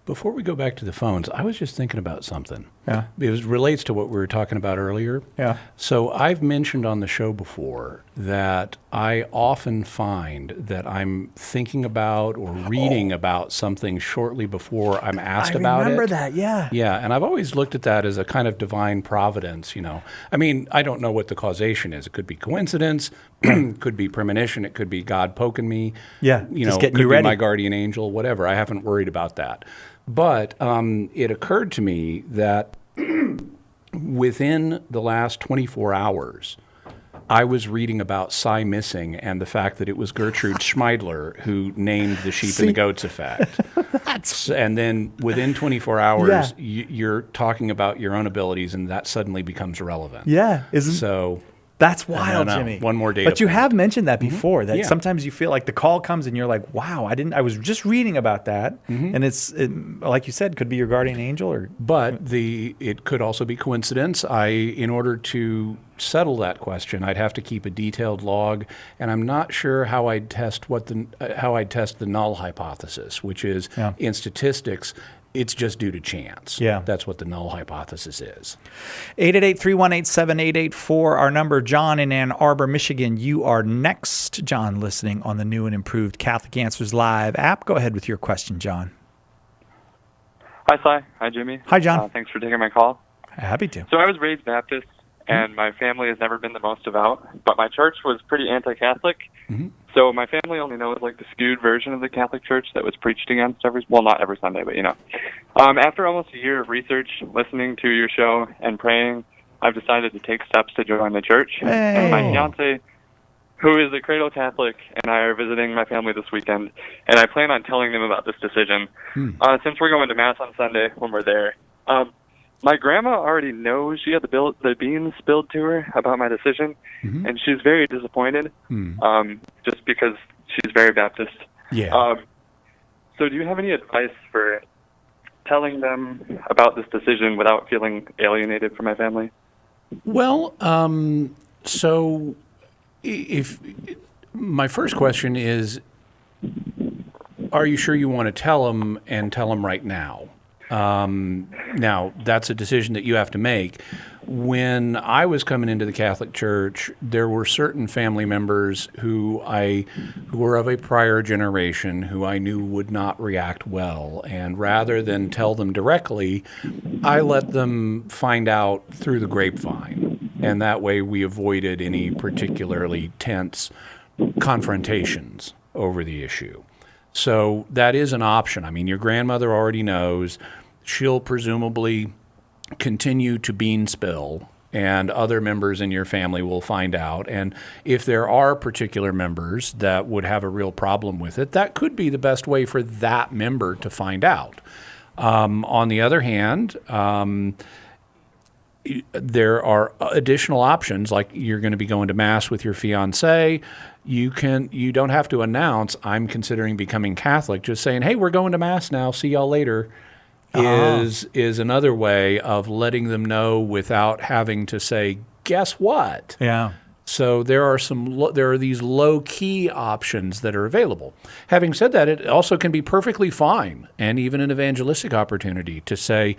Before we go back to the phones, I was just thinking about something. Yeah. It relates to what we were talking about earlier. Yeah. So I've mentioned on the show before that I often find that I'm thinking about or reading about something shortly before I'm asked about it. I remember that, yeah. Yeah, and I've always looked at that as a kind of divine providence, you know. I mean, I don't know what the causation is. It could be coincidence, could be premonition, it could be God poking me. Yeah, you just know, getting could you be ready. my guardian angel, whatever. I haven't worried about that. But it occurred to me that within the last 24 hours, I was reading about Cy Missing and the fact that it was Gertrude Schmeidler who named the sheep and the goats effect. And then within 24 hours, you're talking about your own abilities, and that suddenly becomes irrelevant. Yeah. So that's I wild, don't know. Jimmy. One more data But you point. have mentioned that before, that Yeah. sometimes you feel like the call comes and you're like, wow, I was just reading about that. And like you said, could be your guardian angel or. But it could also be coincidence. In order to settle that question, I'd have to keep a detailed log, and I'm not sure how I'd test the null hypothesis, which is in statistics, it's just due to chance. Yeah. That's what the null hypothesis is. 888-318-7884, our number. John in Ann Arbor, Michigan. You are next, John, listening on the new and improved Catholic Answers Live app. Go ahead with your question, John. Hi, Si. Hi, Jimmy. Hi, John. Thanks for taking my call. Happy to. So I was raised Baptist, and my family has never been the most devout, but my church was pretty anti-Catholic. So my family only knows like the skewed version of the Catholic Church that was preached against not every Sunday, but you know. After almost a year of research, listening to your show, and praying, I've decided to take steps to join the church. And my fiance, who is a cradle Catholic, and I are visiting my family this weekend, and I plan on telling them about this decision. Since we're going to Mass on Sunday when we're there, my grandma already knows she had the beans spilled to her about my decision, and she's very disappointed, just because she's very Baptist. Yeah. So do you have any advice for telling them about this decision without feeling alienated from my family? Well, so if my first question is, are you sure you want to tell them, and tell them right now? Now, that's a decision that you have to make. When I was coming into the Catholic Church, there were certain family members who were of a prior generation who I knew would not react well. And rather than tell them directly, I let them find out through the grapevine. And that way we avoided any particularly tense confrontations over the issue. So that is an option. I mean, your grandmother already knows. She'll presumably continue to bean spill, and other members in your family will find out. And if there are particular members that would have a real problem with it, that could be the best way for that member to find out. On the other hand, there are additional options, like you're going to be going to Mass with your fiancé. You don't have to announce, I'm considering becoming Catholic. Just saying, hey, we're going to Mass now, see y'all later, is another way of letting them know without having to say, guess what? Yeah. So there are these low-key options that are available. Having said that, it also can be perfectly fine, and even an evangelistic opportunity, to say,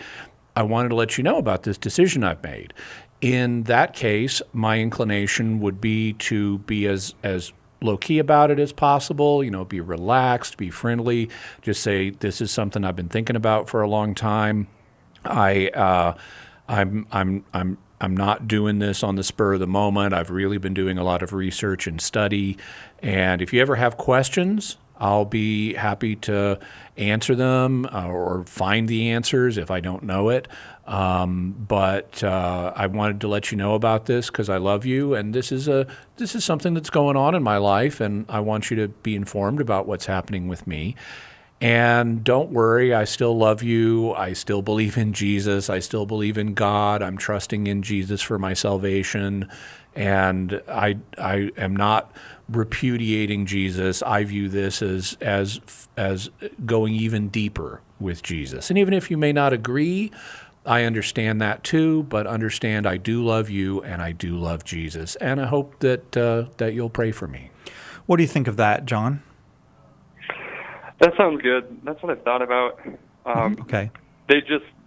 I wanted to let you know about this decision I've made. In that case, my inclination would be to be as low-key about it as possible, be relaxed, be friendly, just say, this is something I've been thinking about for a long time. I'm not doing this on the spur of the moment. I've really been doing a lot of research and study. And if you ever have questions, I'll be happy to answer them or find the answers if I don't know it. But I wanted to let you know about this because I love you, and this is something that's going on in my life, and I want you to be informed about what's happening with me. And don't worry, I still love you. I still believe in Jesus. I still believe in God. I'm trusting in Jesus for my salvation. And I am not repudiating Jesus. I view this as going even deeper with Jesus. And even if you may not agree, I understand that too, but understand I do love you and I do love Jesus, and I hope that that you'll pray for me. What do you think of that, John? That sounds good. That's what I thought about. Okay.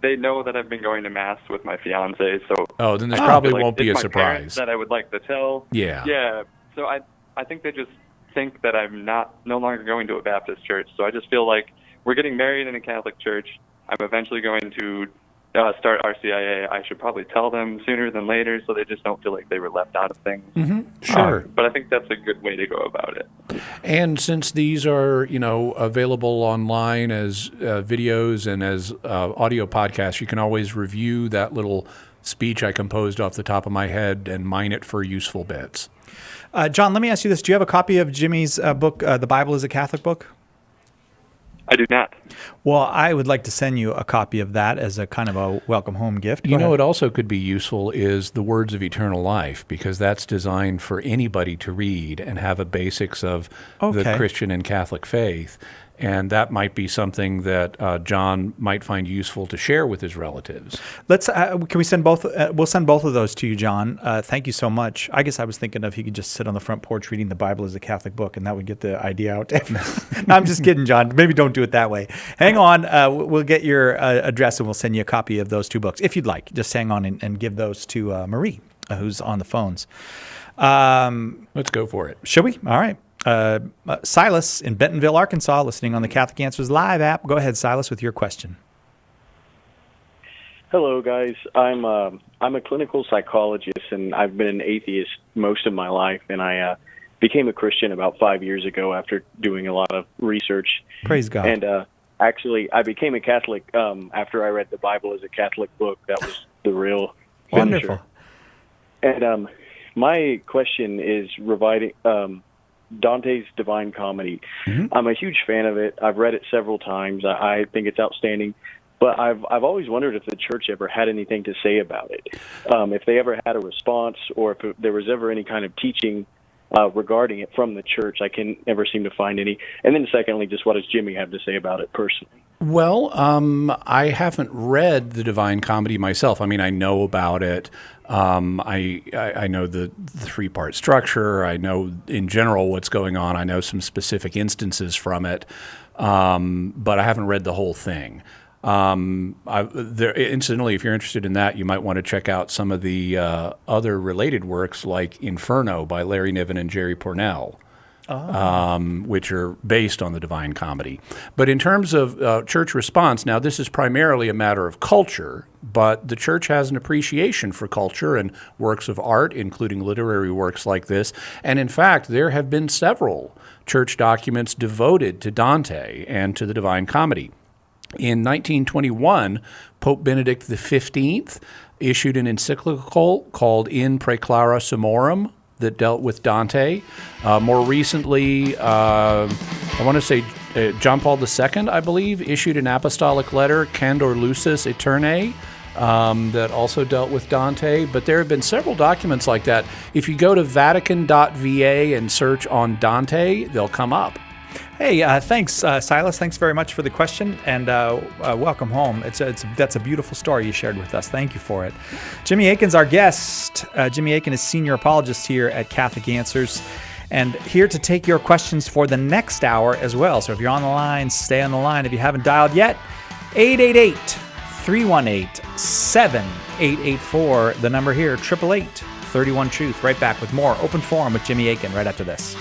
They know that I've been going to mass with my fiance, so then this probably won't be a it's my surprise. parents that I would like to tell. Yeah. So I think they just think that I'm no longer going to a Baptist church. So I just feel like we're getting married in a Catholic church. I'm eventually going to start RCIA. I should probably tell them sooner than later, so they just don't feel like they were left out of things. Sure. But I think that's a good way to go about it. And since these are, available online as videos and as audio podcasts, you can always review that little speech I composed off the top of my head and mine it for useful bits. John, let me ask you this. Do you have a copy of Jimmy's book, The Bible is a Catholic Book? I do not. Well, I would like to send you a copy of that as a kind of a welcome home gift. You know what also could be useful is The Words of Eternal Life, because that's designed for anybody to read and have a basics of the Christian and Catholic faith. And that might be something that John might find useful to share with his relatives. Let's. Can we send both? We'll send both of those to you, John. Thank you so much. I guess I was thinking of he could just sit on the front porch reading the Bible as a Catholic book, and that would get the idea out. No, I'm just kidding, John. Maybe don't do it that way. Hang on. We'll get your address, and we'll send you a copy of those two books if you'd like. Just hang on and give those to Marie, who's on the phones. Let's go for it. Shall we? All right. Silas in Bentonville, Arkansas, listening on the Catholic Answers Live app. Go ahead, Silas, with your question. Hello, guys. I'm a clinical psychologist, and I've been an atheist most of my life. And I became a Christian about 5 years ago after doing a lot of research. Praise God. And actually, I became a Catholic after I read the Bible as a Catholic book. That was the real Wonderful. Finisher. And my question is reviving Dante's Divine Comedy. I'm a huge fan of it. I've read it several times. I think it's outstanding. But I've always wondered if the church ever had anything to say about it, if they ever had a response, or if there was ever any kind of teaching regarding it from the church. I can never seem to find any. And then secondly, just what does Jimmy have to say about it personally? Well, I haven't read the Divine Comedy myself. I mean, I know about it. I know the three-part structure. I know in general what's going on. I know some specific instances from it, but I haven't read the whole thing. Incidentally, if you're interested in that, you might want to check out some of the other related works like Inferno by Larry Niven and Jerry Pournelle. Which are based on the Divine Comedy. But in terms of church response, now this is primarily a matter of culture, but the church has an appreciation for culture and works of art, including literary works like this. And in fact, there have been several church documents devoted to Dante and to the Divine Comedy. In 1921, Pope Benedict XV issued an encyclical called In Praeclara Summorum, that dealt with Dante. More recently, I want to say John Paul II, I believe, issued an apostolic letter, Candor Lucis Aeternae, that also dealt with Dante. But there have been several documents like that. If you go to Vatican.va and search on Dante, they'll come up. Hey, thanks, Silas. Thanks very much for the question, and welcome home. That's a beautiful story you shared with us. Thank you for it. Jimmy Akin's our guest. Jimmy Akin is senior apologist here at Catholic Answers, and here to take your questions for the next hour as well. So if you're on the line, stay on the line. If you haven't dialed yet, 888-318-7884. The number here, 888-31-TRUTH. Right back with more Open Forum with Jimmy Akin right after this.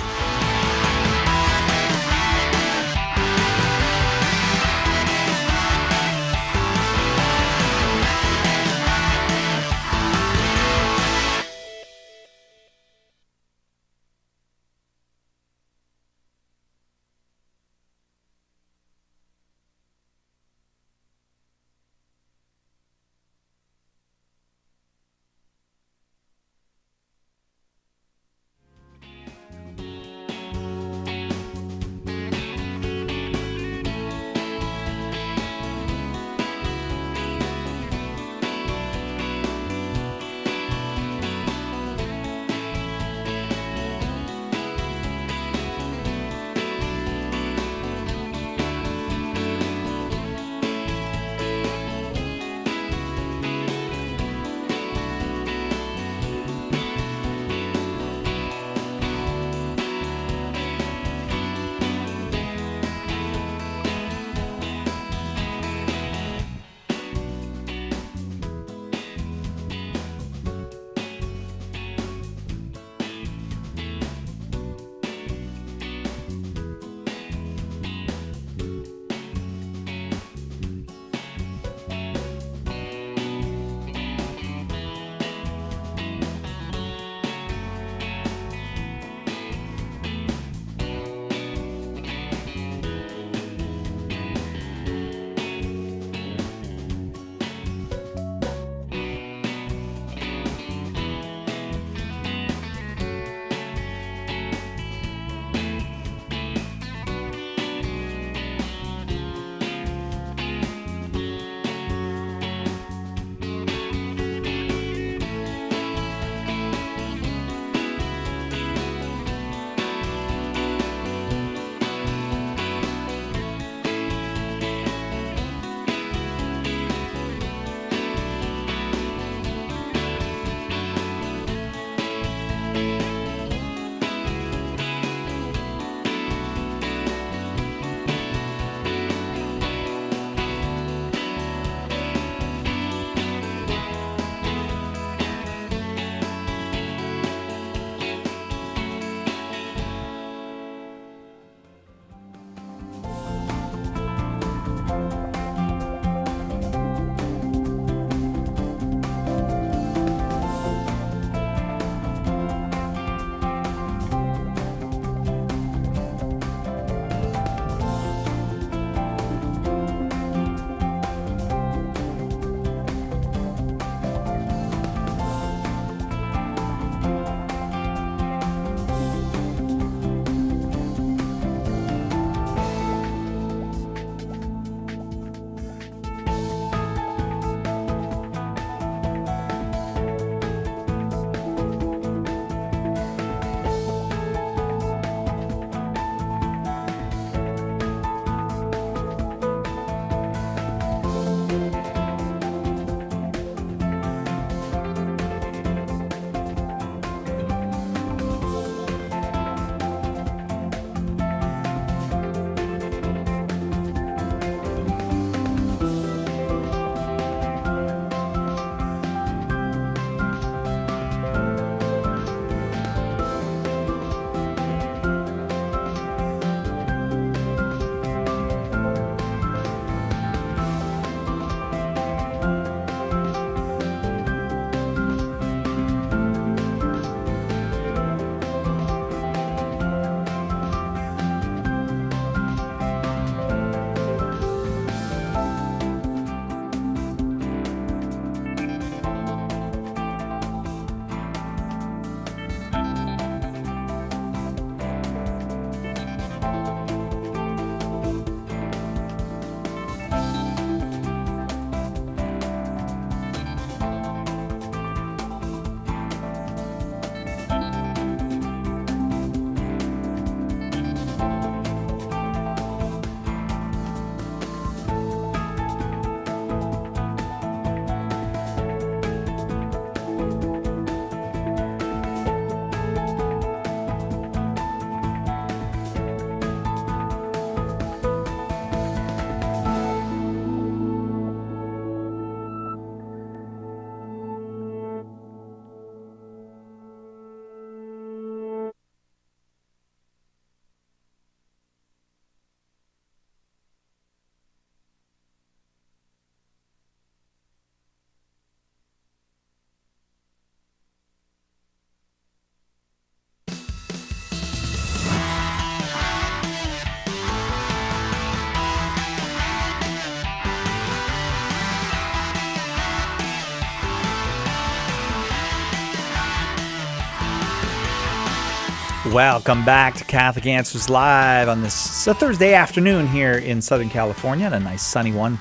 Welcome back to Catholic Answers Live on this Thursday afternoon here in Southern California, and a nice sunny one.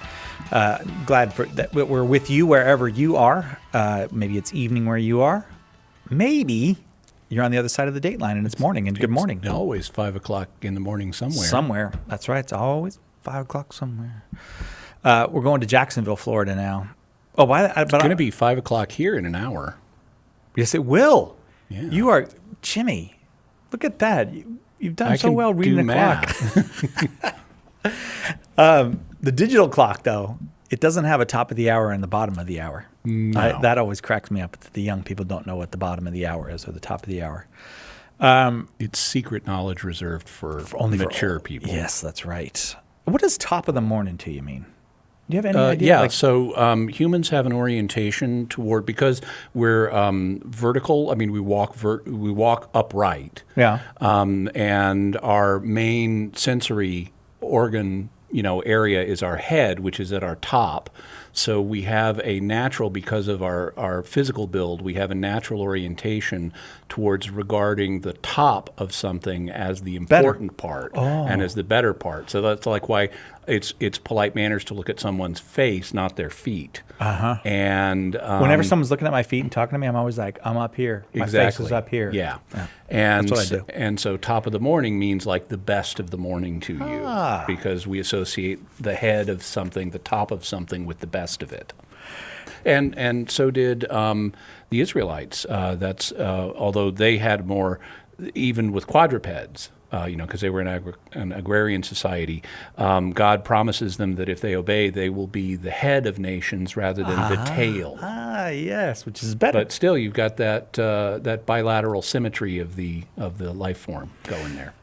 Glad that we're with you wherever you are. Maybe it's evening where you are. Maybe you're on the other side of the date line and it's morning, and good morning. It's always 5 o'clock in the morning somewhere. Somewhere. That's right. It's always 5 o'clock somewhere. We're going to Jacksonville, Florida now. Oh, it's going to be 5 o'clock here in an hour. Yes, it will. Yeah. You are, Jimmy. Look at that. You've done so well reading the clock. The digital clock, though, it doesn't have a top of the hour and the bottom of the hour. No. That always cracks me up. The young people don't know what the bottom of the hour is or the top of the hour. It's secret knowledge reserved for only mature people. Yes, that's right. What does top of the morning to you mean? Do you have any idea? Yeah, so humans have an orientation toward, because we're vertical. I mean, we walk upright. Yeah. And our main sensory organ, area is our head, which is at our top. So we have a natural, because of our physical build, we have a natural orientation towards regarding the top of something as the important part and as the better part. So that's like why it's polite manners to look at someone's face, not their feet. Uh-huh. And whenever someone's looking at my feet and talking to me, I'm always like, I'm up here. My face is up here. Yeah. That's what I do. And so top of the morning means like the best of the morning to you, because we associate the head of something, the top of something, with the best of it. And so did the Israelites. Although they had more, even with quadrupeds, because they were an agrarian society, God promises them that if they obey, they will be the head of nations rather than the tail. Yes, which is better. But still, you've got that bilateral symmetry of the life form going there.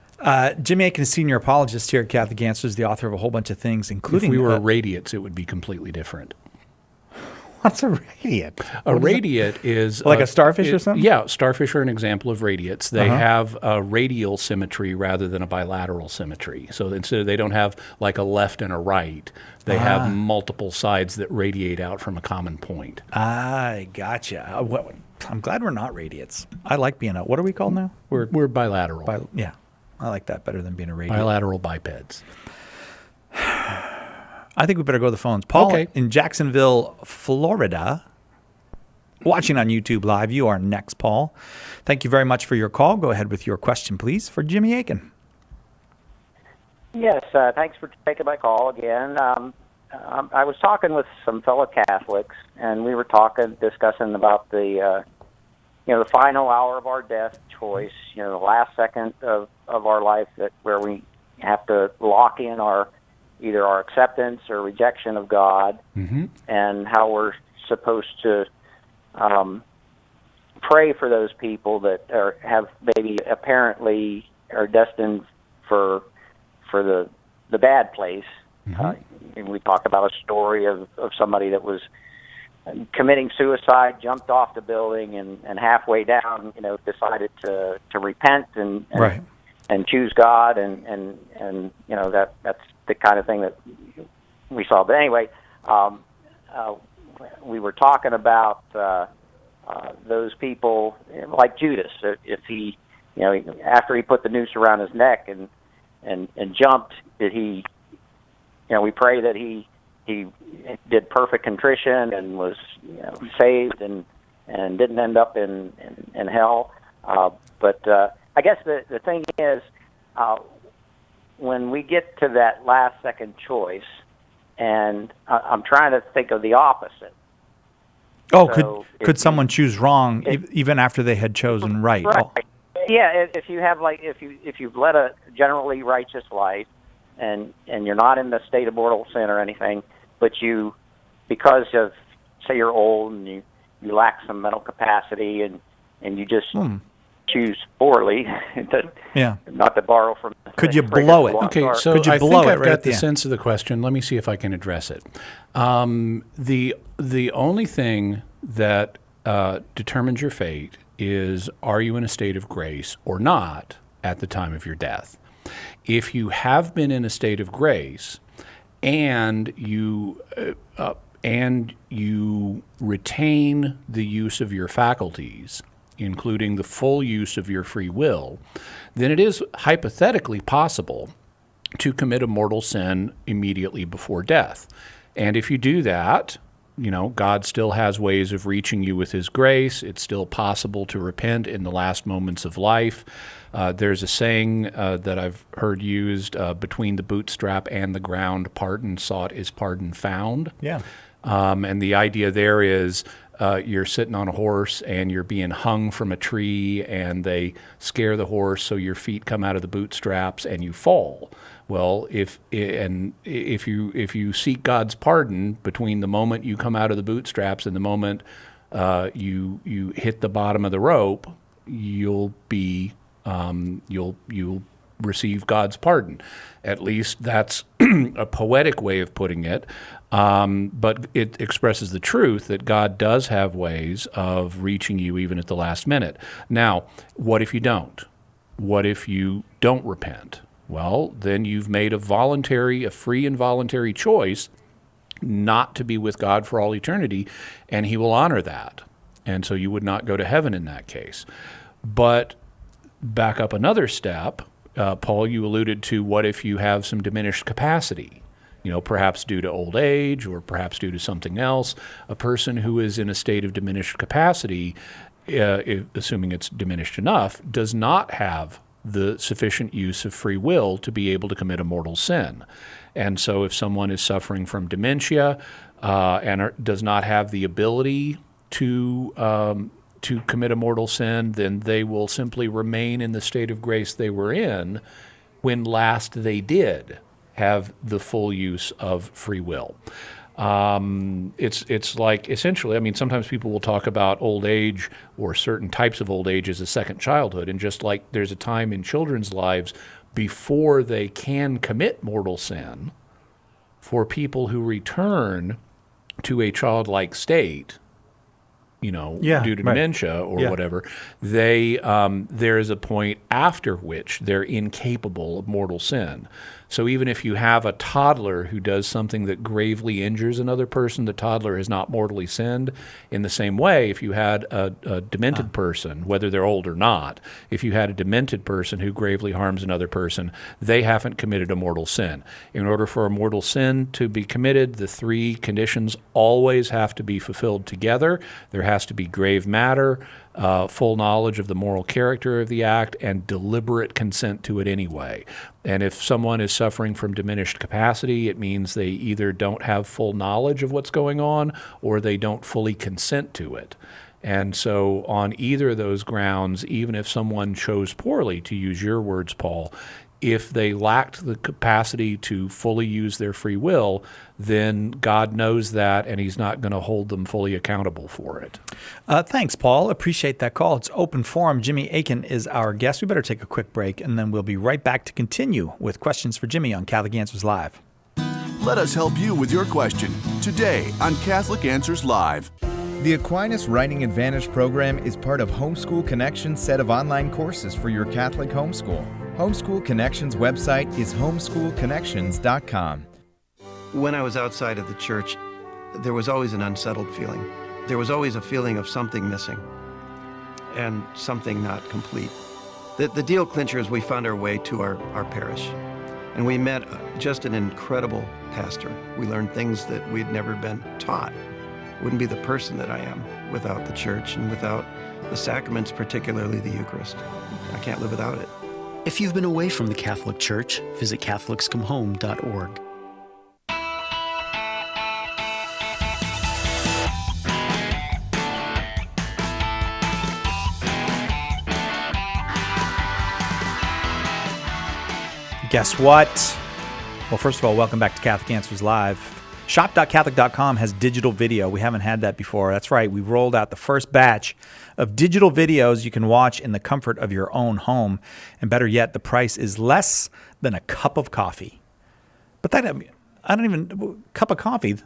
Jimmy Akin, senior apologist here at Catholic Answers, the author of a whole bunch of things, including... If we were radiates, it would be completely different. What's a radiate? A radiate is... Like a starfish or something? Yeah, starfish are an example of radiates. They have a radial symmetry rather than a bilateral symmetry. So instead, they don't have like a left and a right. They have multiple sides that radiate out from a common point. I gotcha. I'm glad we're not radiates. I like being what are we called now? We're bilateral. Yeah. I like that better than being a radiate. Bilateral bipeds. I think we better go to the phones. Paul in Jacksonville, Florida, watching on YouTube Live. You are next, Paul. Thank you very much for your call. Go ahead with your question, please, for Jimmy Akin. Yes, thanks for taking my call again. I was talking with some fellow Catholics, and we were discussing about the final hour of our death choice, the last second of our life where we have to lock in either our acceptance or rejection of God, and how we're supposed to pray for those people that have maybe apparently are destined for the bad place. And we talk about a story of somebody that was committing suicide, jumped off the building, and halfway down, decided to repent and choose God, and that's the kind of thing that we saw. But anyway, we were talking about those people like Judas. If he, after he put the noose around his neck and jumped, did he? We pray that he did perfect contrition and was saved and didn't end up in hell. But I guess the thing is, when we get to that last second choice, and I'm trying to think of the opposite. Oh, so could someone choose wrong even after they had chosen right? Right. Oh. Yeah, if you have if you've led a generally righteous life, and you're not in the state of mortal sin or anything, but you, because of, say, you're old and you lack some mental capacity, and you just choose poorly, not to borrow from... Could you blow it? Okay, so I think I've got the sense of the question. Let me see if I can address it. The only thing that determines your fate is, are you in a state of grace or not at the time of your death? If you have been in a state of grace and you retain the use of your faculties including the full use of your free will, then it is hypothetically possible to commit a mortal sin immediately before death. And if you do that, God still has ways of reaching you with his grace. It's still possible to repent in the last moments of life. There's a saying that I've heard used, between the bootstrap and the ground, pardon sought is pardon found. Yeah. And the idea there is you're sitting on a horse and you're being hung from a tree, and they scare the horse so your feet come out of the bootstraps and you fall. Well, if you seek God's pardon between the moment you come out of the bootstraps and the moment you hit the bottom of the rope, you'll receive God's pardon. At least that's a poetic way of putting it, but it expresses the truth that God does have ways of reaching you even at the last minute. Now, what if you don't? What if you don't repent? Well, then you've made a free and voluntary choice not to be with God for all eternity, and he will honor that. And so you would not go to heaven in that case. But back up another step, Paul, you alluded to what if you have some diminished capacity, perhaps due to old age or perhaps due to something else. A person who is in a state of diminished capacity, assuming it's diminished enough, does not have the sufficient use of free will to be able to commit a mortal sin. And so if someone is suffering from dementia and does not have the ability to commit a mortal sin, then they will simply remain in the state of grace they were in when last they did have the full use of free will. It's like, essentially, sometimes people will talk about old age or certain types of old age as a second childhood, and just like there's a time in children's lives before they can commit mortal sin, for people who return to a childlike state, due to dementia or whatever, there is a point after which they're incapable of mortal sin. So even if you have a toddler who does something that gravely injures another person, the toddler has not mortally sinned. In the same way, if you had a demented person, whether they're old or not, if you had a demented person who gravely harms another person, they haven't committed a mortal sin. In order for a mortal sin to be committed, the three conditions always have to be fulfilled together. There has to be grave matter, full knowledge of the moral character of the act, and deliberate consent to it anyway. And if someone is suffering from diminished capacity, it means they either don't have full knowledge of what's going on or they don't fully consent to it. And so on either of those grounds, even if someone chose poorly, to use your words, Paul, if they lacked the capacity to fully use their free will, then God knows that, and he's not going to hold them fully accountable for it. Thanks, Paul. Appreciate that call. It's open forum. Jimmy Akin is our guest. We better take a quick break, and then we'll be right back to continue with questions for Jimmy on Catholic Answers Live. Let us help you with your question today on Catholic Answers Live. The Aquinas Writing Advantage program is part of Homeschool Connections' set of online courses for your Catholic homeschool. Homeschool Connections' website is homeschoolconnections.com. When I was outside of the church, there was always an unsettled feeling. There was always a feeling of something missing and something not complete. The deal clincher is we found our way to our parish, and we met just an incredible pastor. We learned things that we'd never been taught. Wouldn't be the person that I am without the church and without the sacraments, particularly the Eucharist. I can't live without it. If you've been away from the Catholic Church, visit CatholicsComeHome.org. Guess what? Well, first of all, welcome back to Catholic Answers Live. Shop.Catholic.com has digital video. We haven't had that before. That's right. We've rolled out the first batch of digital videos you can watch in the comfort of your own home. And better yet, the price is less than a cup of coffee. But cup of coffee,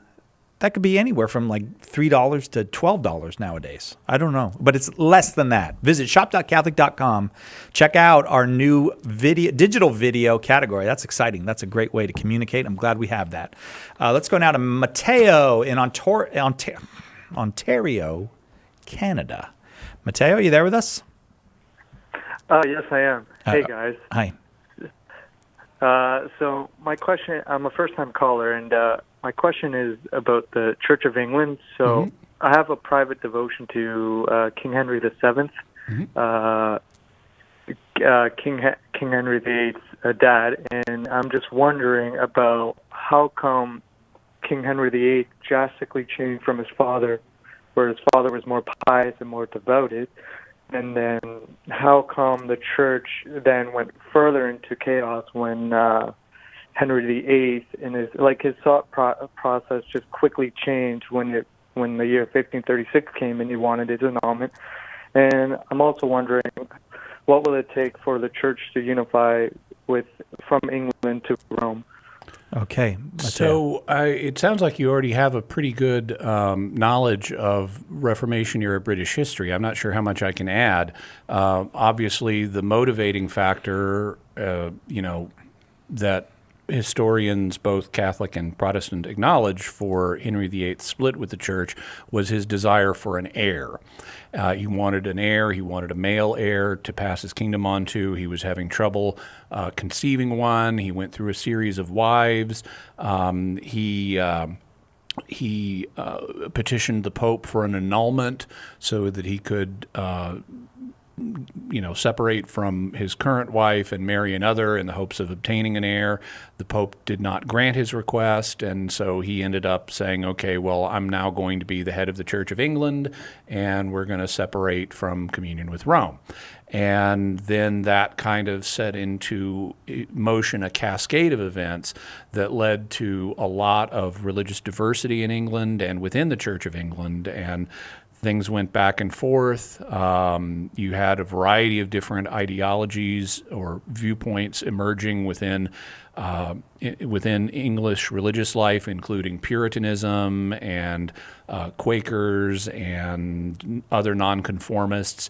that could be anywhere from like $3 to $12 nowadays. I don't know, but it's less than that. Visit shop.catholic.com. Check out our new digital video category. That's exciting. That's a great way to communicate. I'm glad we have that. Let's go now to Mateo in Ontario, Canada. Mateo, you there with us? Yes, I am. Hey, guys. Hi. So my question, I'm a first-time caller, and my question is about the Church of England. So I have a private devotion to King Henry VII, King Henry VIII's dad, and I'm just wondering about how come King Henry VIII drastically changed from his father, where his father was more pious and more devoted, and then how come the church then went further into chaos when Henry VIII and his thought process just quickly changed when the year 1536 came and he wanted his annulment. And I'm also wondering, what will it take for the church to unify from England to Rome? Okay. So it sounds like you already have a pretty good knowledge of Reformation era British history. I'm not sure how much I can add. Obviously, the motivating factor, that historians, both Catholic and Protestant, acknowledge for Henry VIII's split with the church was his desire for an heir. He wanted an heir. He wanted a male heir to pass his kingdom on to. He was having trouble conceiving one. He went through a series of wives. He petitioned the Pope for an annulment so that he could separate from his current wife and marry another in the hopes of obtaining an heir. The Pope did not grant his request, and so he ended up saying, okay, well, I'm now going to be the head of the Church of England, and we're going to separate from communion with Rome. And then that kind of set into motion a cascade of events that led to a lot of religious diversity in England and within the Church of England, and things went back and forth. You had a variety of different ideologies or viewpoints emerging within English religious life, including Puritanism and Quakers and other nonconformists.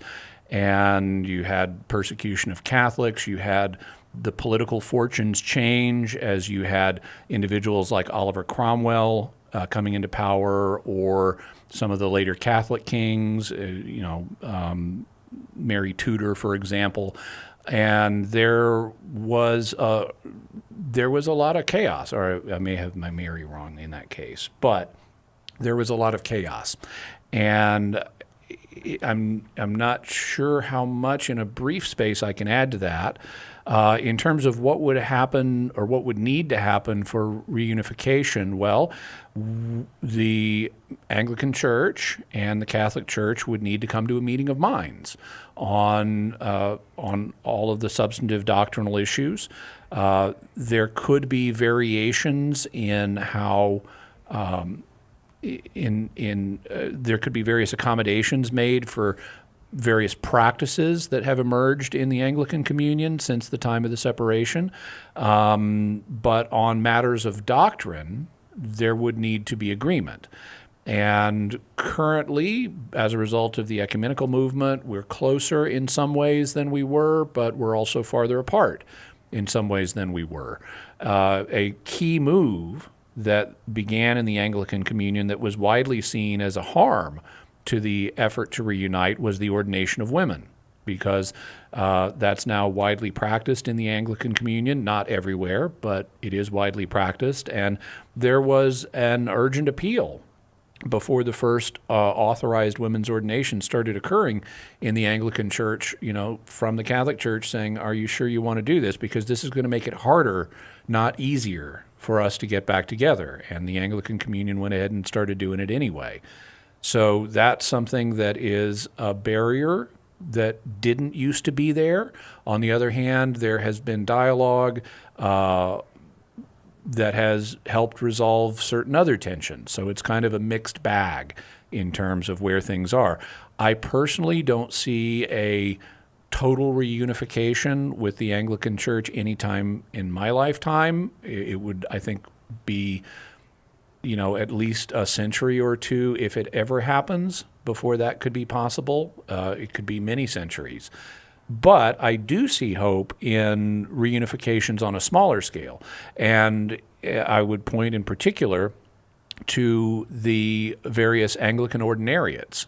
And you had persecution of Catholics. You had the political fortunes change as you had individuals like Oliver Cromwell coming into power, or some of the later Catholic kings, Mary Tudor, for example. And there was a lot of chaos, or I may have my Mary wrong in that case, but there was a lot of chaos. And I'm not sure how much in a brief space I can add to that. In terms of what would happen or what would need to happen for reunification, well, the Anglican Church and the Catholic Church would need to come to a meeting of minds on all of the substantive doctrinal issues. There could be variations in how there could be various accommodations made for various practices that have emerged in the Anglican Communion since the time of the separation. But on matters of doctrine, there would need to be agreement. And currently, as a result of the ecumenical movement, we're closer in some ways than we were, but we're also farther apart in some ways than we were. A key move that began in the Anglican Communion that was widely seen as a harm to the effort to reunite was the ordination of women, because that's now widely practiced in the Anglican Communion, not everywhere, but it is widely practiced. And there was an urgent appeal before the first authorized women's ordination started occurring in the Anglican Church, from the Catholic Church saying, are you sure you want to do this? Because this is going to make it harder, not easier, for us to get back together. And the Anglican Communion went ahead and started doing it anyway. So that's something that is a barrier that didn't used to be there. On the other hand, there has been dialogue that has helped resolve certain other tensions. So it's kind of a mixed bag in terms of where things are. I personally don't see a total reunification with the Anglican Church anytime in my lifetime. It would, I think, be at least a century or two, if it ever happens, before that could be possible. It could be many centuries. But I do see hope in reunifications on a smaller scale. And I would point in particular to the various Anglican ordinariates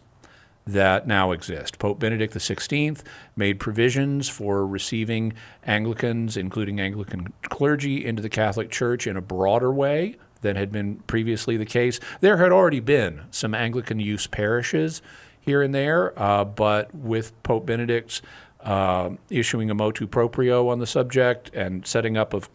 that now exist. Pope Benedict XVI made provisions for receiving Anglicans, including Anglican clergy, into the Catholic Church in a broader way than had been previously the case. There had already been some Anglican use parishes here and there, but with Pope Benedict's issuing a motu proprio on the subject and setting up of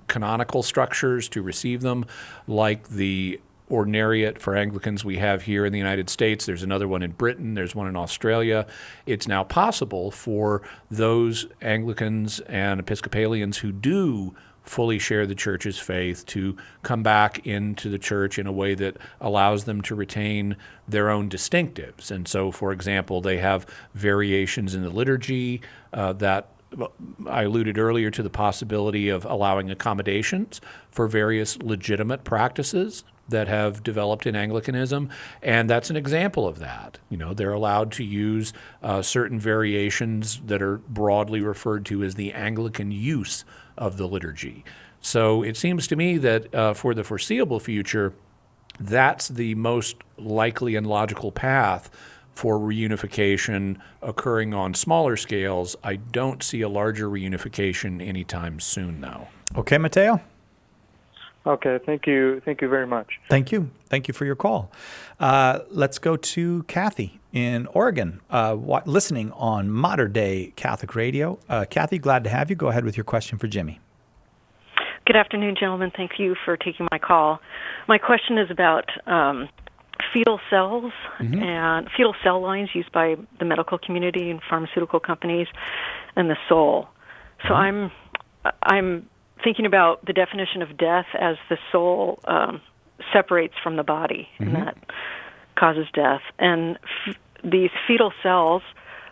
canonical structures to receive them, like the ordinariate for Anglicans we have here in the United States. There's another one in Britain. There's one in Australia. It's now possible for those Anglicans and Episcopalians who do fully share the Church's faith to come back into the Church in a way that allows them to retain their own distinctives. And so, for example, they have variations in the liturgy that I alluded earlier to the possibility of allowing accommodations for various legitimate practices that have developed in Anglicanism, and that's an example of that. You know, they're allowed to use certain variations that are broadly referred to as the Anglican use of the liturgy. So it seems to me that for the foreseeable future, that's the most likely and logical path for reunification occurring on smaller scales. I don't see a larger reunification anytime soon, though. Okay, Mateo? Okay, thank you. Thank you very much. Thank you. Thank you for your call. Let's go to Kathy in Oregon, listening on Modern Day Catholic Radio. Kathy, glad to have you. Go ahead with your question for Jimmy. Good afternoon, gentlemen. Thank you for taking my call. My question is about fetal cells and fetal cell lines used by the medical community and pharmaceutical companies and the soul. So I'm thinking about the definition of death as the soul separates from the body, and that causes death. And these fetal cells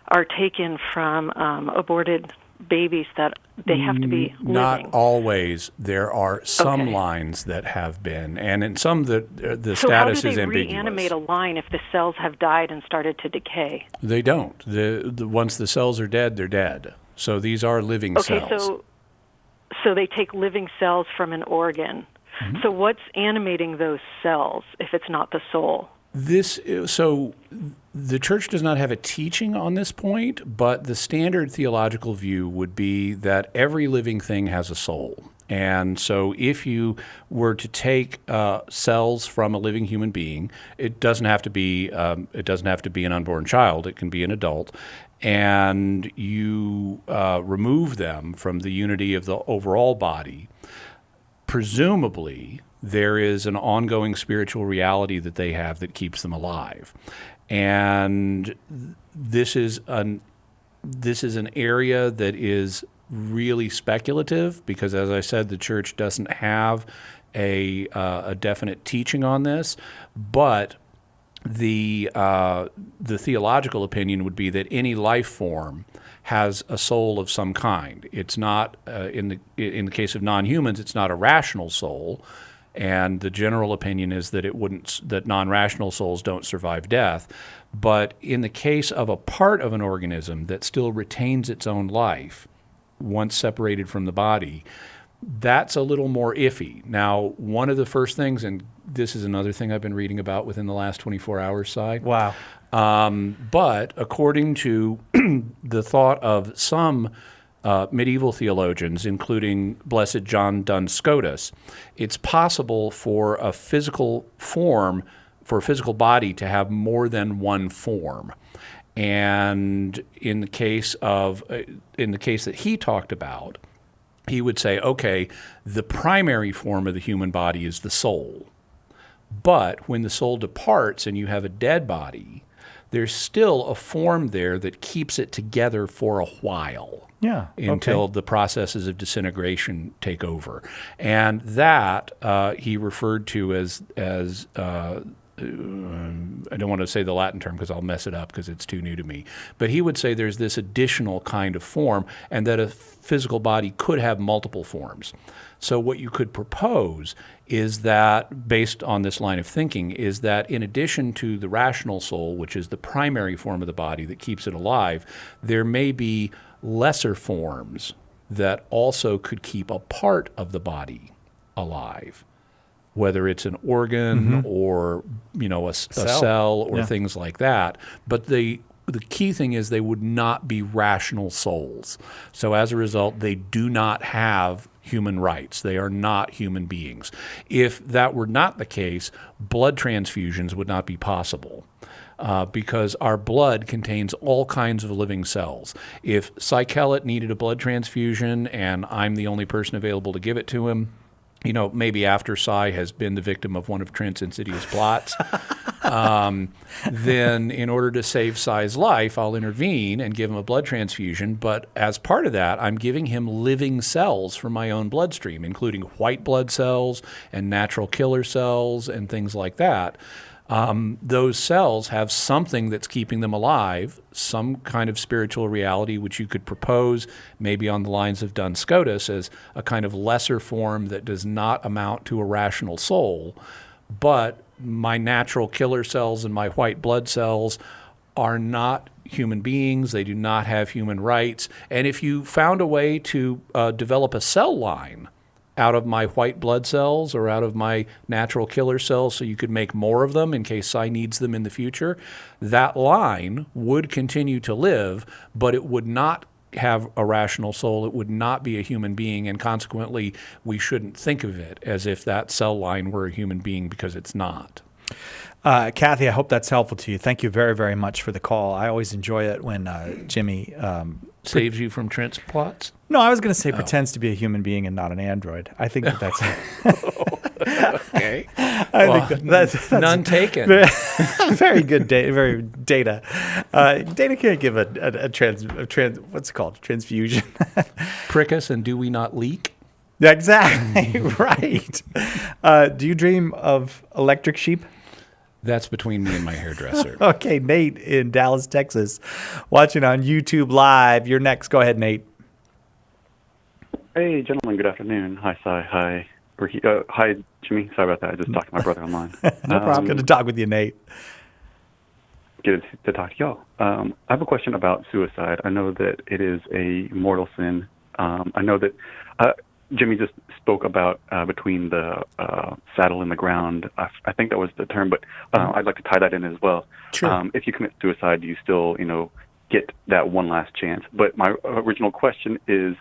are taken from aborted babies that they have to be living. Not always. There are some lines that have been, and in some the status is ambiguous. So how do they reanimate a line if the cells have died and started to decay? They don't. Once the cells are dead, they're dead. So these are living cells. Okay, so they take living cells from an organ. So what's animating those cells if it's not the soul? So the Church does not have a teaching on this point, but the standard theological view would be that every living thing has a soul. And so if you were to take cells from a living human being, it doesn't have to be an unborn child, it can be an adult, and you remove them from the unity of the overall body, presumably there is an ongoing spiritual reality that they have that keeps them alive. And this is an area that is really speculative because, as I said, the Church doesn't have a definite teaching on this, but the theological opinion would be that any life form has a soul of some kind. It's not in the case of non-humans, it's not a rational soul, and the general opinion is that that non-rational souls don't survive death. But in the case of a part of an organism that still retains its own life once separated from the body, that's a little more iffy. Now, one of the first things, and this is another thing I've been reading about within the last 24 hours, Cy. Wow. But according to the thought of some medieval theologians, including Blessed John Duns Scotus, it's possible for a physical form, for a physical body to have more than one form. And in the case that he talked about, he would say, okay, the primary form of the human body is the soul. But when the soul departs and you have a dead body, there's still a form there that keeps it together for a while. Yeah. Until the processes of disintegration take over. And that he referred to as I don't want to say the Latin term because I'll mess it up because it's too new to me. But he would say there's this additional kind of form and that a physical body could have multiple forms. So what you could propose is that, based on this line of thinking, is that in addition to the rational soul, which is the primary form of the body that keeps it alive, there may be lesser forms that also could keep a part of the body alive. whether it's an organ or a cell or things like that. But the key thing is they would not be rational souls. So as a result, they do not have human rights. They are not human beings. If that were not the case, blood transfusions would not be possible. Because our blood contains all kinds of living cells. If Cy Kellett needed a blood transfusion and I'm the only person available to give it to him, maybe after Cy has been the victim of one of Trent's insidious plots, then in order to save Cy's life, I'll intervene and give him a blood transfusion. But as part of that, I'm giving him living cells from my own bloodstream, including white blood cells and natural killer cells and things like that. Those cells have something that's keeping them alive, some kind of spiritual reality, which you could propose maybe on the lines of Duns Scotus as a kind of lesser form that does not amount to a rational soul. But my natural killer cells and my white blood cells are not human beings. They do not have human rights. And if you found a way to develop a cell line out of my white blood cells or out of my natural killer cells so you could make more of them in case Cy needs them in the future, that line would continue to live, but it would not have a rational soul. It would not be a human being, and consequently, we shouldn't think of it as if that cell line were a human being, because it's not. Kathy, I hope that's helpful to you. Thank you very, very much for the call. I always enjoy it when Jimmy saves you from Trent's plots. No, I was going to say pretends to be a human being and not an android. I think that's okay. I think that's none taken. Very good data. Very data. Data can't give a trans. What's it called? Transfusion. Prick us and do we not leak? Exactly right. Do you dream of electric sheep? That's between me and my hairdresser. Okay, Nate in Dallas, Texas, watching on YouTube Live. You're next. Go ahead, Nate. Hey, gentlemen. Good afternoon. Hi, Cy. Hi, Ricky. Hi, Jimmy. Sorry about that. I just talked to my brother online. No problem. Good to talk with you, Nate. Good to talk to y'all. I have a question about suicide. I know that it is a mortal sin. I know that Jimmy just spoke about between the saddle and the ground. I think that was the term, but I'd like to tie that in as well. Sure. If you commit suicide, do you still, get that one last chance? But my original question is,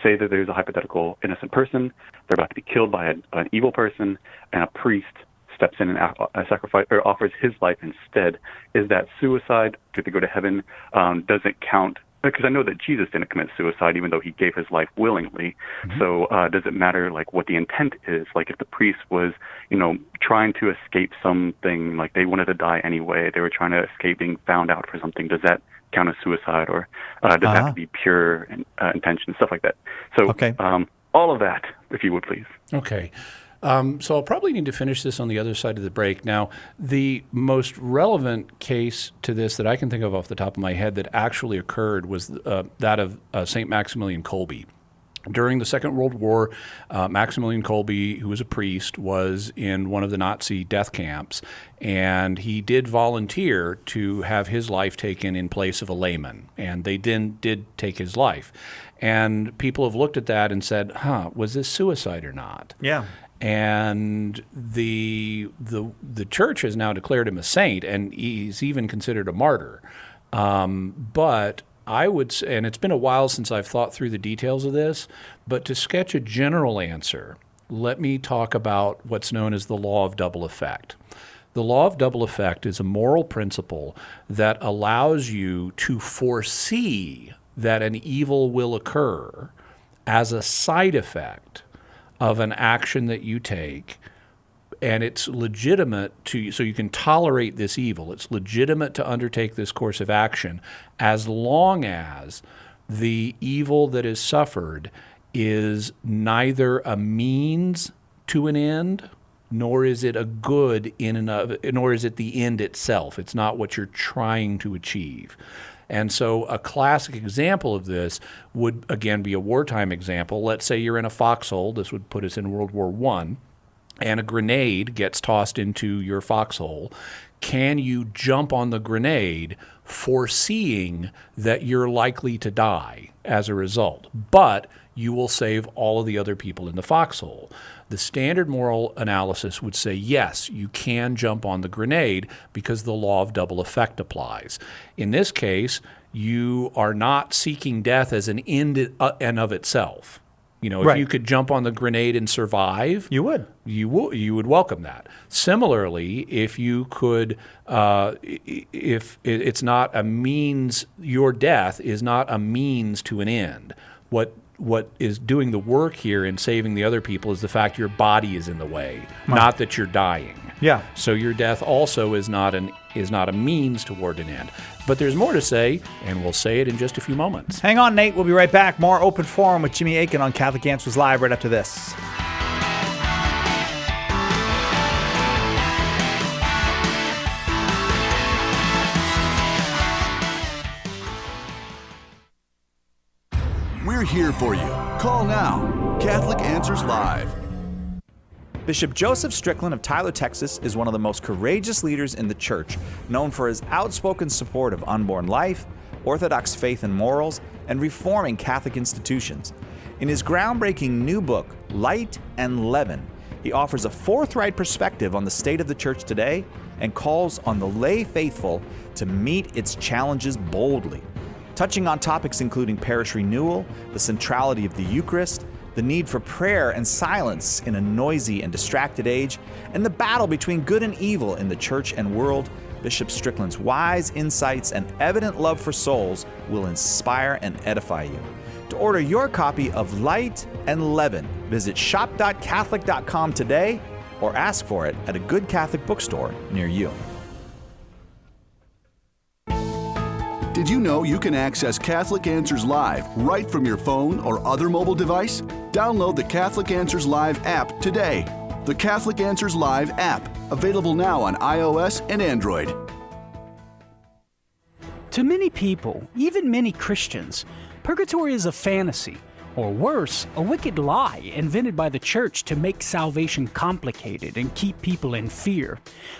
say that there's a hypothetical innocent person, they're about to be killed by an evil person, and a priest steps in and sacrifice or offers his life instead. Is that suicide? Do they go to heaven? Does it count? Because I know that Jesus didn't commit suicide, even though he gave his life willingly. Mm-hmm. So does it matter, what the intent is? Like, if the priest was, trying to escape something, like they wanted to die anyway, they were trying to escape being found out for something, does that count as suicide? Or does it have to be pure intention, stuff like that? So all of that, if you would, please. Okay. So I'll probably need to finish this on the other side of the break. Now, the most relevant case to this that I can think of off the top of my head that actually occurred was that of St. Maximilian Kolbe. During the Second World War, Maximilian Kolbe, who was a priest, was in one of the Nazi death camps, and he did volunteer to have his life taken in place of a layman, and they did take his life. And people have looked at that and said, was this suicide or not? Yeah. And the church has now declared him a saint, and he's even considered a martyr. But I would say, and it's been a while since I've thought through the details of this, but to sketch a general answer, let me talk about what's known as the law of double effect. The law of double effect is a moral principle that allows you to foresee that an evil will occur as a side effect of an action that you take, and it's legitimate so you can tolerate this evil. It's legitimate to undertake this course of action as long as the evil that is suffered is neither a means to an end, nor is it a good nor is it the end itself. It's not what you're trying to achieve. And so a classic example of this would, again, be a wartime example. Let's say you're in a foxhole. This would put us in World War I. and a grenade gets tossed into your foxhole, can you jump on the grenade foreseeing that you're likely to die as a result? But you will save all of the other people in the foxhole. The standard moral analysis would say, yes, you can jump on the grenade because the law of double effect applies. In this case, you are not seeking death as an end in of itself. You know, if Right. you could jump on the grenade and survive, you would. You would welcome that. Similarly, if you could, if it's not a means, your death is not a means to an end. What is doing the work here in saving the other people is the fact your body is in the way, not that you're dying. Yeah. So your death also is not a means toward an end. But there's more to say, and we'll say it in just a few moments. Hang on, Nate. We'll be right back. More Open Forum with Jimmy Akin on Catholic Answers Live right after this. We're here for you. Call now. Catholic Answers Live. Bishop Joseph Strickland of Tyler, Texas, is one of the most courageous leaders in the church, known for his outspoken support of unborn life, Orthodox faith and morals, and reforming Catholic institutions. In his groundbreaking new book, Light and Leaven, he offers a forthright perspective on the state of the church today and calls on the lay faithful to meet its challenges boldly. Touching on topics including parish renewal, the centrality of the Eucharist, the need for prayer and silence in a noisy and distracted age, and the battle between good and evil in the church and world, Bishop Strickland's wise insights and evident love for souls will inspire and edify you. To order your copy of Light and Leaven, visit shop.catholic.com today or ask for it at a good Catholic bookstore near you. Did you know you can access Catholic Answers Live right from your phone or other mobile device? Download the Catholic Answers Live app today. The Catholic Answers Live app, available now on iOS and Android. To many people, even many Christians, purgatory is a fantasy, or worse, a wicked lie invented by the church to make salvation complicated and keep people in fear.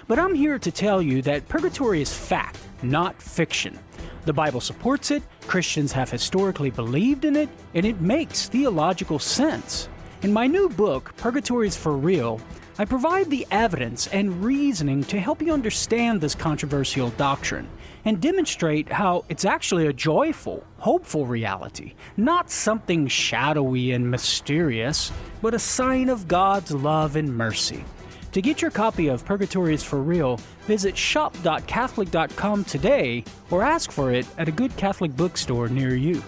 But I'm here to tell you that purgatory is fact, not fiction. The Bible supports it, Christians have historically believed in it, and it makes theological sense. In my new book, Purgatory is for Real, I provide the evidence and reasoning to help you understand this controversial doctrine and demonstrate how it's actually a joyful, hopeful reality, not something shadowy and mysterious, but a sign of God's love and mercy. To get your copy of Purgatory is for Real, visit shop.catholic.com today or ask for it at a good Catholic bookstore near you.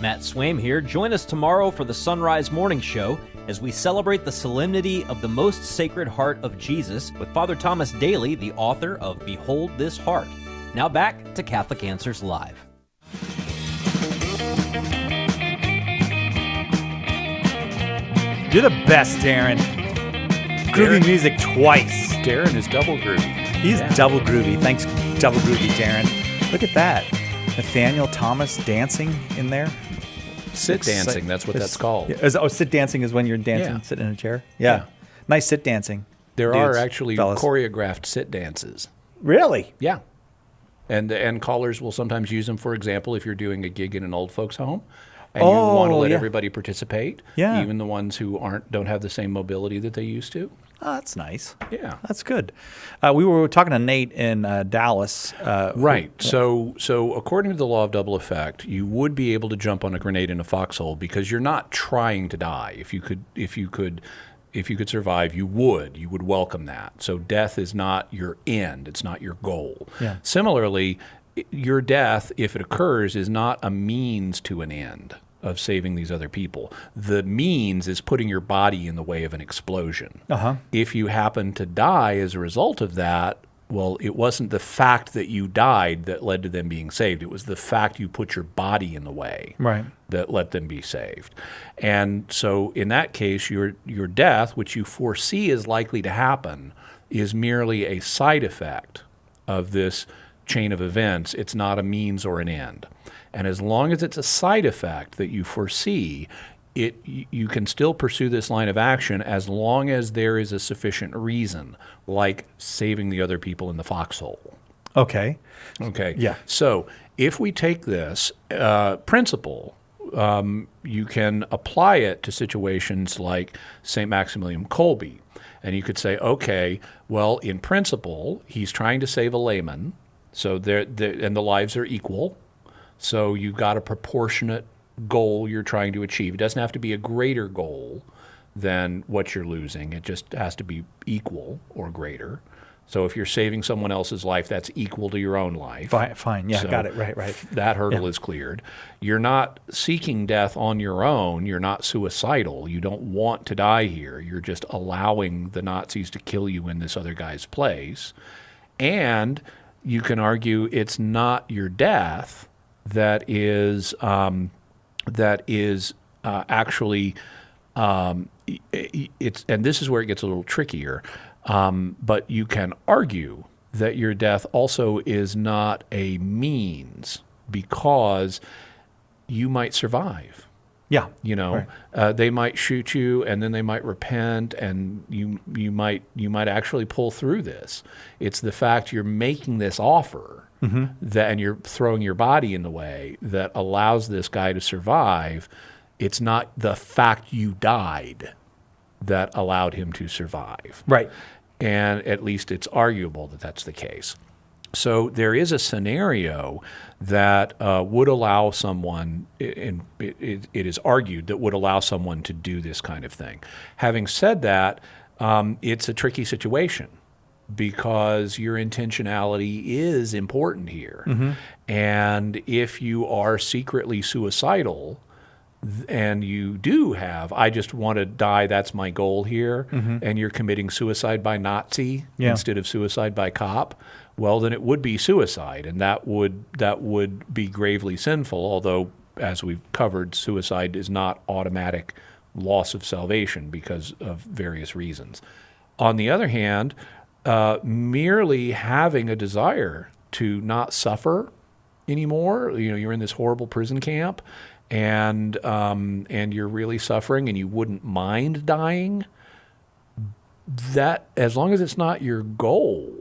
Matt Swaim here. Join us tomorrow for the Sunrise Morning Show as we celebrate the solemnity of the most sacred heart of Jesus with Father Thomas Daly, the author of Behold This Heart. Now back to Catholic Answers Live. You're the best, Darren. Groovy music twice. Darren is double groovy. He's double groovy. Thanks, double groovy, Darren. Look at that. Nathaniel Thomas dancing in there. Sit dancing, that's what that's called. Yeah. Sit dancing is when you're dancing, sitting in a chair? Yeah. Nice sit dancing. There are actually choreographed sit dances. Really? Yeah. And callers will sometimes use them, for example, if you're doing a gig in an old folks' home and you want to let everybody participate, even the ones who don't have the same mobility that they used to. Oh, that's nice. Yeah. That's good. We were talking to Nate in Dallas. Right. So according to the law of double effect, you would be able to jump on a grenade in a foxhole because you're not trying to die. If you could survive, you would welcome that. So death is not your end. It's not your goal. Yeah. Similarly, your death, if it occurs, is not a means to an end of saving these other people. The means is putting your body in the way of an explosion. Uh-huh. If you happen to die as a result of that, well, it wasn't the fact that you died that led to them being saved. It was the fact you put your body in the way that let them be saved. And so in that case, your death, which you foresee is likely to happen, is merely a side effect of this chain of events. It's not a means or an end. And as long as it's a side effect that you foresee, you can still pursue this line of action as long as there is a sufficient reason, like saving the other people in the foxhole. Okay. Okay. Yeah. So if we take this principle, you can apply it to situations like St. Maximilian Kolbe. And you could say, okay, well, in principle, he's trying to save a layman, so and the lives are equal. So you've got a proportionate goal you're trying to achieve. It doesn't have to be a greater goal than what you're losing. It just has to be equal or greater. So if you're saving someone else's life, that's equal to your own life. Fine. Yeah, So got it. Right. That hurdle is cleared. You're not seeking death on your own. You're not suicidal. You don't want to die here. You're just allowing the Nazis to kill you in this other guy's place. And you can argue it's not your death that is actually it's, and this is where it gets a little trickier. But you can argue that your death also is not a means because you might survive. Yeah. They might shoot you and then they might repent and you might actually pull through this. It's the fact you're making this offer and you're throwing your body in the way that allows this guy to survive. It's not the fact you died that allowed him to survive. Right. And at least it's arguable that that's the case. So there is a scenario that would allow someone, and it is argued that would allow someone to do this kind of thing. Having said that, it's a tricky situation because your intentionality is important here. And if you are secretly suicidal, and you do have, I just want to die, that's my goal here, and you're committing suicide by Nazi instead of suicide by cop, well, then it would be suicide, and that would be gravely sinful, although, as we've covered, suicide is not automatic loss of salvation because of various reasons. On the other hand, merely having a desire to not suffer anymore, you're in this horrible prison camp, and you're really suffering and you wouldn't mind dying, that as long as it's not your goal,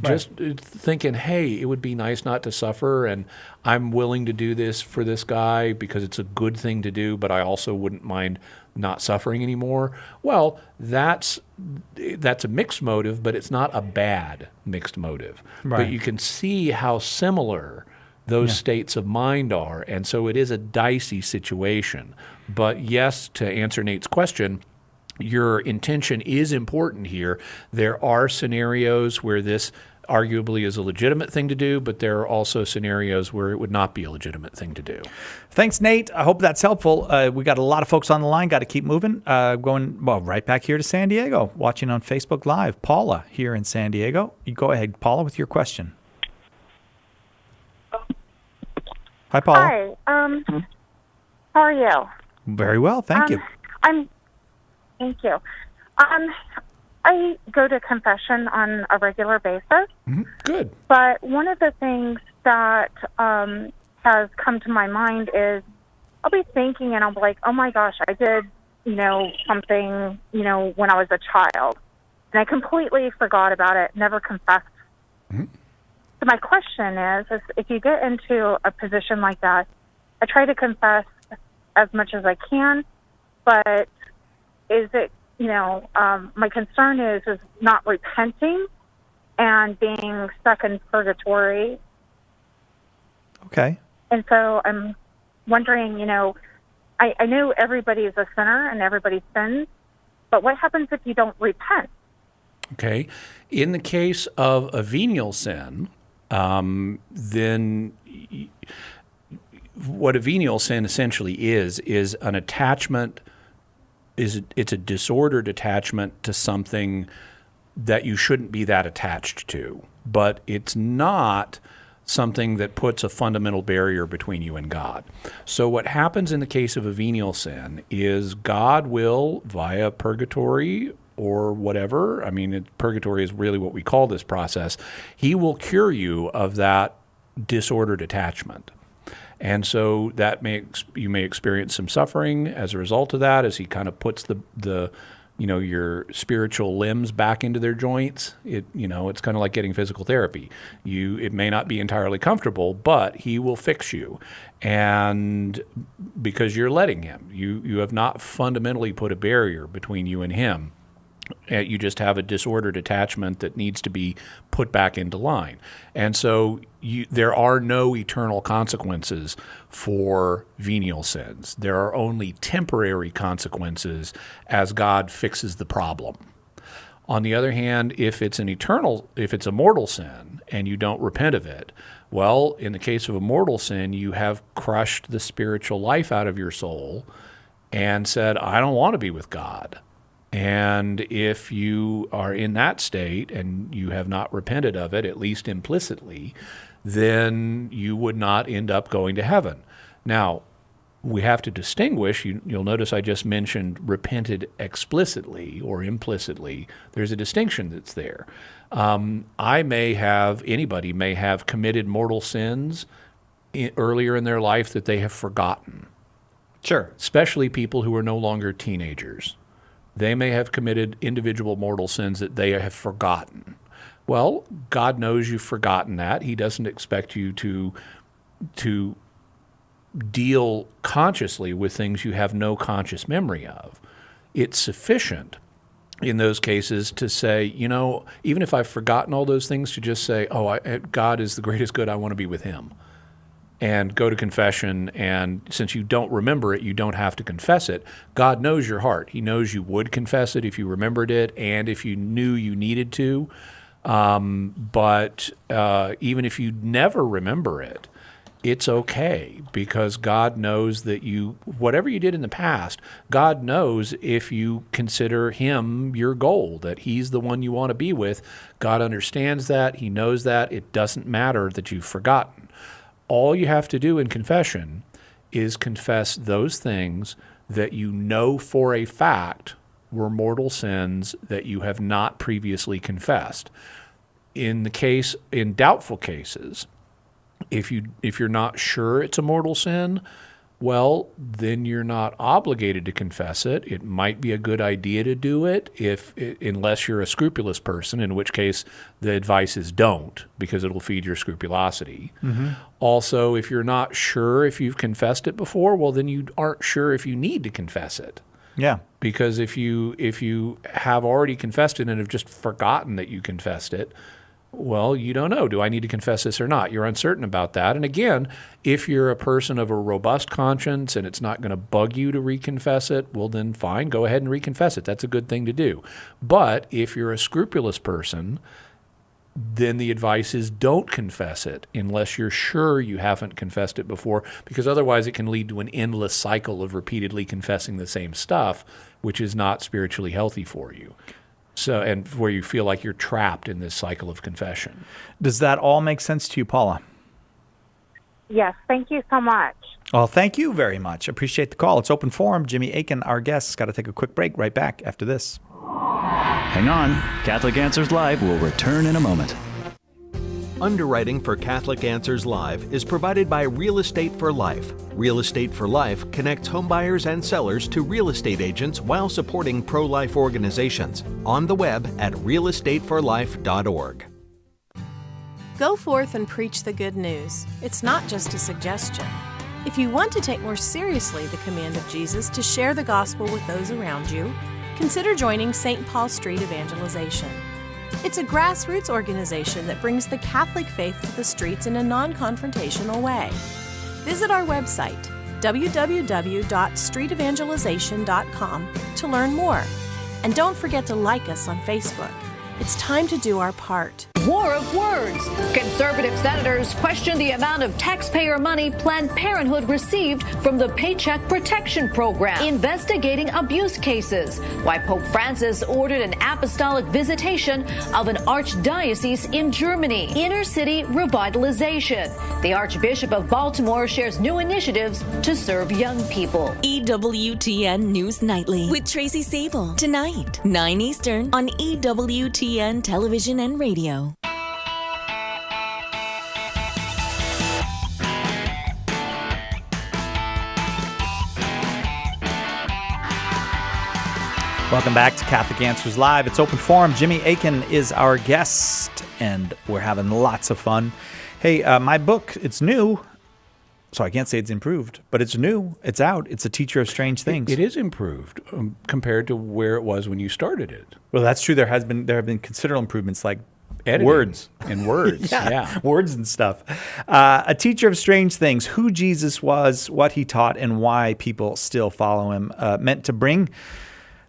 just thinking, hey, it would be nice not to suffer and I'm willing to do this for this guy because it's a good thing to do, but I also wouldn't mind not suffering anymore. Well, that's a mixed motive, but it's not a bad mixed motive. Right. But you can see how similar those states of mind are. And so it is a dicey situation. But yes, to answer Nate's question, your intention is important here. There are scenarios where this arguably is a legitimate thing to do, but there are also scenarios where it would not be a legitimate thing to do. Thanks, Nate. I hope that's helpful. We got a lot of folks on the line. Got to keep moving. Going right back here to San Diego, watching on Facebook Live. Paula here in San Diego. You go ahead, Paula, with your question. Hi, Paula. Hi. How are you? Very well, thank you. Thank you. I go to confession on a regular basis. Good. But one of the things that has come to my mind is I'll be thinking and I'll be like, oh my gosh, I did, something, when I was a child. And I completely forgot about it, never confessed. So my question is if you get into a position like that, I try to confess as much as I can, but is it, my concern is not repenting and being stuck in purgatory. Okay. And so I'm wondering, I know everybody is a sinner and everybody sins, but what happens if you don't repent? Okay. In the case of a venial sin, then what a venial sin essentially is an attachment. It's a disordered attachment to something that you shouldn't be that attached to, but it's not something that puts a fundamental barrier between you and God. So what happens in the case of a venial sin is God will, via purgatory or whatever, purgatory is really what we call this process, he will cure you of that disordered attachment. And so that you may experience some suffering as a result of that, as he kind of puts the your spiritual limbs back into their joints. It's kind of like getting physical therapy. It may not be entirely comfortable, but he will fix you. And because you're letting him, you have not fundamentally put a barrier between you and him. You just have a disordered attachment that needs to be put back into line. And so there are no eternal consequences for venial sins. There are only temporary consequences as God fixes the problem. On the other hand, if it's a mortal sin and you don't repent of it, well, in the case of a mortal sin, you have crushed the spiritual life out of your soul and said, I don't want to be with God. And if you are in that state and you have not repented of it, at least implicitly, then you would not end up going to heaven. Now, we have to distinguish. You'll notice I just mentioned repented explicitly or implicitly. There's a distinction that's there. Anybody may have committed mortal sins earlier in their life that they have forgotten. Sure. Especially people who are no longer teenagers. They may have committed individual mortal sins that they have forgotten. Well, God knows you've forgotten that. He doesn't expect you to deal consciously with things you have no conscious memory of. It's sufficient in those cases to say, even if I've forgotten all those things, to just say, God is the greatest good, I want to be with him. And go to confession, and since you don't remember it, you don't have to confess it. God knows your heart. He knows you would confess it if you remembered it and if you knew you needed to. But even if you never remember it, it's okay, because God knows that whatever you did in the past, God knows if you consider him your goal, that he's the one you want to be with. God understands that. He knows that. It doesn't matter that you've forgotten. All you have to do in confession is confess those things that you know for a fact were mortal sins that you have not previously confessed. In doubtful cases, if you're not sure it's a mortal sin, well, then you're not obligated to confess it. It might be a good idea to do it unless you're a scrupulous person, in which case the advice is don't, because it'll feed your scrupulosity. Mm-hmm. Also, if you're not sure if you've confessed it before, well, then you aren't sure if you need to confess it. Yeah. Because if you have already confessed it and have just forgotten that you confessed it, well, you don't know. Do I need to confess this or not? You're uncertain about that. And again, if you're a person of a robust conscience and it's not going to bug you to reconfess it, well, then fine, go ahead and reconfess it. That's a good thing to do. But if you're a scrupulous person, then the advice is don't confess it unless you're sure you haven't confessed it before, because otherwise it can lead to an endless cycle of repeatedly confessing the same stuff, which is not spiritually healthy for you. So, and where you feel like you're trapped in this cycle of confession. Does that all make sense to you, Paula? Yes, thank you so much. Well, thank you very much. Appreciate the call. It's open forum. Jimmy Akin, our guest, got to take a quick break. Right back after this. Hang on. Catholic Answers Live will return in a moment. Underwriting for Catholic Answers Live is provided by Real Estate for Life. Real Estate for Life connects homebuyers and sellers to real estate agents while supporting pro-life organizations. On the web at realestateforlife.org. Go forth and preach the good news. It's not just a suggestion. If you want to take more seriously the command of Jesus to share the gospel with those around you, consider joining St. Paul Street Evangelization. It's a grassroots organization that brings the Catholic faith to the streets in a non-confrontational way. Visit our website, www.streetevangelization.com, to learn more. And don't forget to like us on Facebook. It's time to do our part. War of words. Conservative senators question the amount of taxpayer money Planned Parenthood received from the Paycheck Protection Program, investigating abuse cases, why Pope Francis ordered an apostolic visitation of an archdiocese in Germany, inner city revitalization. The Archbishop of Baltimore shares new initiatives to serve young people. EWTN News Nightly with Tracy Sable, tonight, 9 Eastern on EWTN Television and Radio. Welcome back to Catholic Answers Live. It's open forum. Jimmy Akin is our guest, and we're having lots of fun. Hey, my book, it's new, so I can't say it's improved, but it's new. It's out. It's A Teacher of Strange Things. It is improved compared to where it was when you started it. Well, that's true. There have been considerable improvements, like Editing words and words. yeah. Words and stuff. A Teacher of Strange Things, who Jesus was, what he taught, and why people still follow him. Meant to bring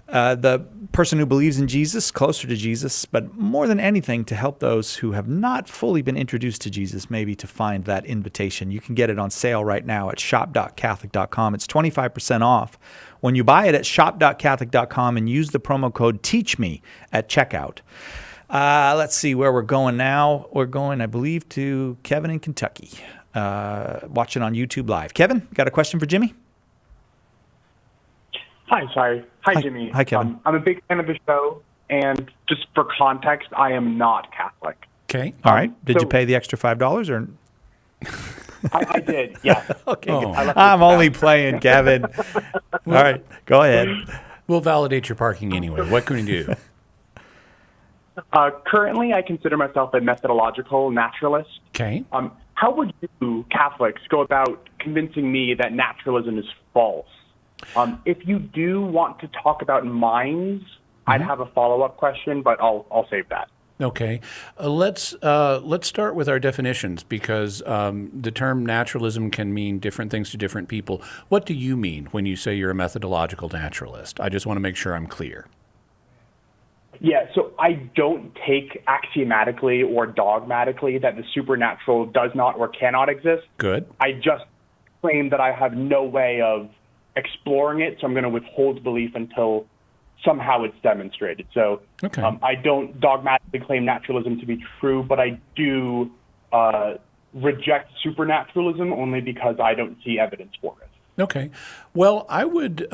the person who believes in Jesus closer to Jesus, but more than anything, to help those who have not fully been introduced to Jesus, maybe to find that invitation. You can get it on sale right now at shop.catholic.com. It's 25% off when you buy it at shop.catholic.com and use the promo code TEACHME at checkout. Let's see where we're going now. We're going, I believe, to Kevin in Kentucky, watching on YouTube Live. Kevin, got a question for Jimmy? Hi, Jimmy. Hi, Kevin. I'm a big fan of the show, and just for context, I am not Catholic. Okay. All right. Did you pay the extra $5 or? I did, yeah. Okay. Oh. I'm only playing, Kevin. All right. Go ahead. We'll validate your parking anyway. What can we do? Currently, I consider myself a methodological naturalist. Okay. How would you, Catholics, go about convincing me that naturalism is false? If you do want to talk about minds, I'd have a follow-up question, but I'll save that. Okay. Let's start with our definitions, because the term naturalism can mean different things to different people. What do you mean when you say you're a methodological naturalist? I just want to make sure I'm clear. Yeah, so I don't take axiomatically or dogmatically that the supernatural does not or cannot exist. Good. I just claim that I have no way of exploring it, so I'm going to withhold belief until somehow it's demonstrated. So I don't dogmatically claim naturalism to be true, but I do reject supernaturalism only because I don't see evidence for it. Okay. Well, I would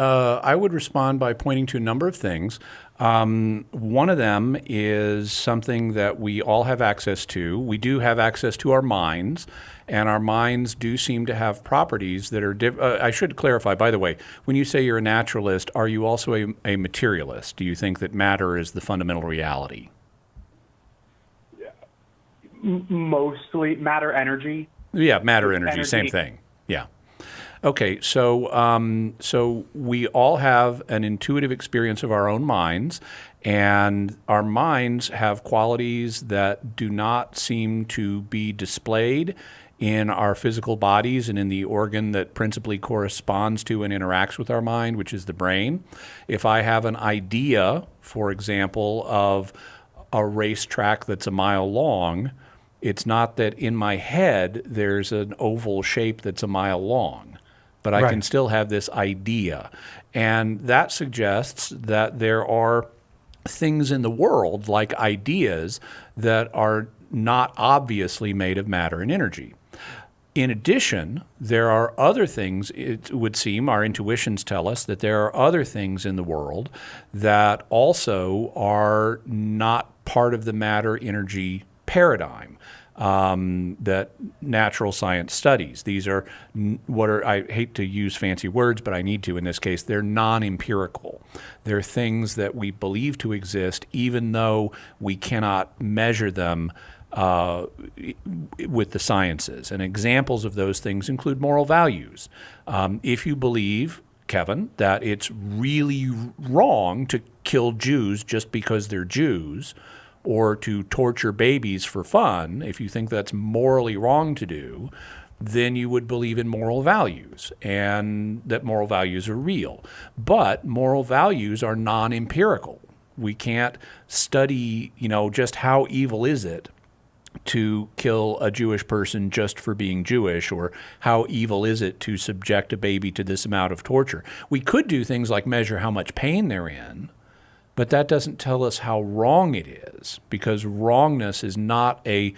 respond by pointing to a number of things. One of them is something that we all have access to. We do have access to our minds, and our minds do seem to have properties that are I should clarify, by the way, when you say you're a naturalist, are you also a materialist? Do you think that matter is the fundamental reality? Mostly matter, energy. Yeah, matter, energy, same thing. Yeah. Okay, so we all have an intuitive experience of our own minds, and our minds have qualities that do not seem to be displayed in our physical bodies and in the organ that principally corresponds to and interacts with our mind, which is the brain. If I have an idea, for example, of a racetrack that's a mile long, it's not that in my head there's an oval shape that's a mile long. But I can still have this idea. And that suggests that there are things in the world, like ideas, that are not obviously made of matter and energy. In addition, there are other things, it would seem, our intuitions tell us that there are other things in the world that also are not part of the matter-energy paradigm. That natural science studies. These are I hate to use fancy words, but I need to in this case, they're non-empirical. They're things that we believe to exist even though we cannot measure them with the sciences. And examples of those things include moral values. If you believe, Kevin, that it's really wrong to kill Jews just because they're Jews, or to torture babies for fun, if you think that's morally wrong to do, then you would believe in moral values and that moral values are real. But moral values are non-empirical. We can't study, just how evil is it to kill a Jewish person just for being Jewish, or how evil is it to subject a baby to this amount of torture. We could do things like measure how much pain they're in, but that doesn't tell us how wrong it is, because wrongness is not a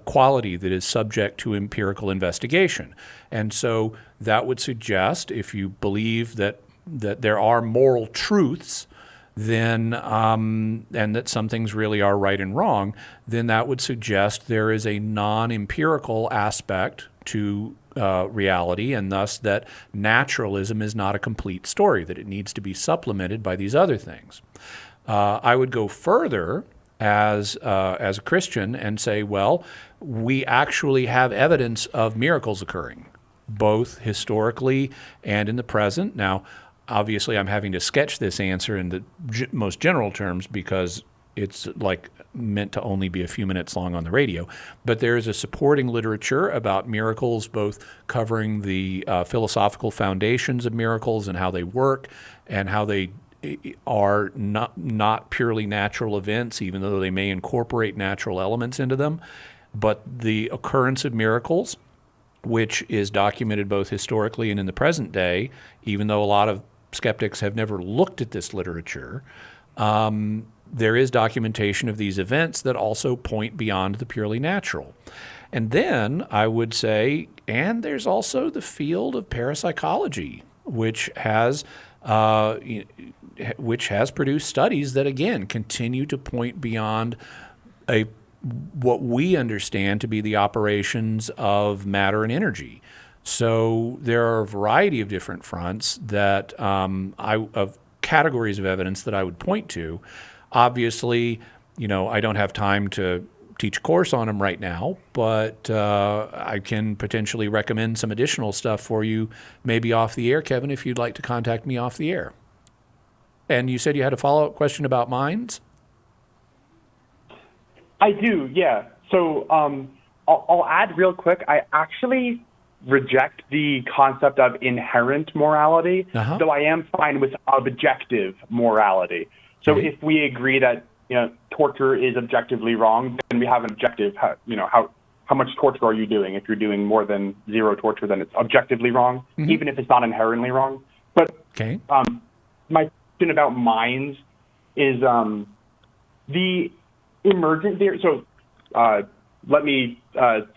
quality that is subject to empirical investigation. And so that would suggest, if you believe that there are moral truths, then and that some things really are right and wrong, then that would suggest there is a non-empirical aspect to reality, and thus that naturalism is not a complete story, that it needs to be supplemented by these other things. I would go further as a Christian and say, well, we actually have evidence of miracles occurring, both historically and in the present. Now, obviously, I'm having to sketch this answer in the most general terms because it's like meant to only be a few minutes long on the radio. But there is a supporting literature about miracles, both covering the philosophical foundations of miracles and how they work and how they are not purely natural events, even though they may incorporate natural elements into them. But the occurrence of miracles, which is documented both historically and in the present day, even though a lot of skeptics have never looked at this literature, there is documentation of these events that also point beyond the purely natural. And then I would say, and there's also the field of parapsychology, which has produced studies that, again, continue to point beyond what we understand to be the operations of matter and energy. So there are a variety of different fronts that of categories of evidence that I would point to. Obviously, I don't have time to teach a course on them right now, but I can potentially recommend some additional stuff for you, maybe off the air, Kevin, if you'd like to contact me off the air. And you said you had a follow-up question about minds? I do, yeah. So I'll add real quick. I actually reject the concept of inherent morality, though I am fine with objective morality. So if we agree that torture is objectively wrong, then we have an objective. How much torture are you doing? If you're doing more than zero torture, then it's objectively wrong, even if it's not inherently wrong. But my question about minds is the emergent theory. So let me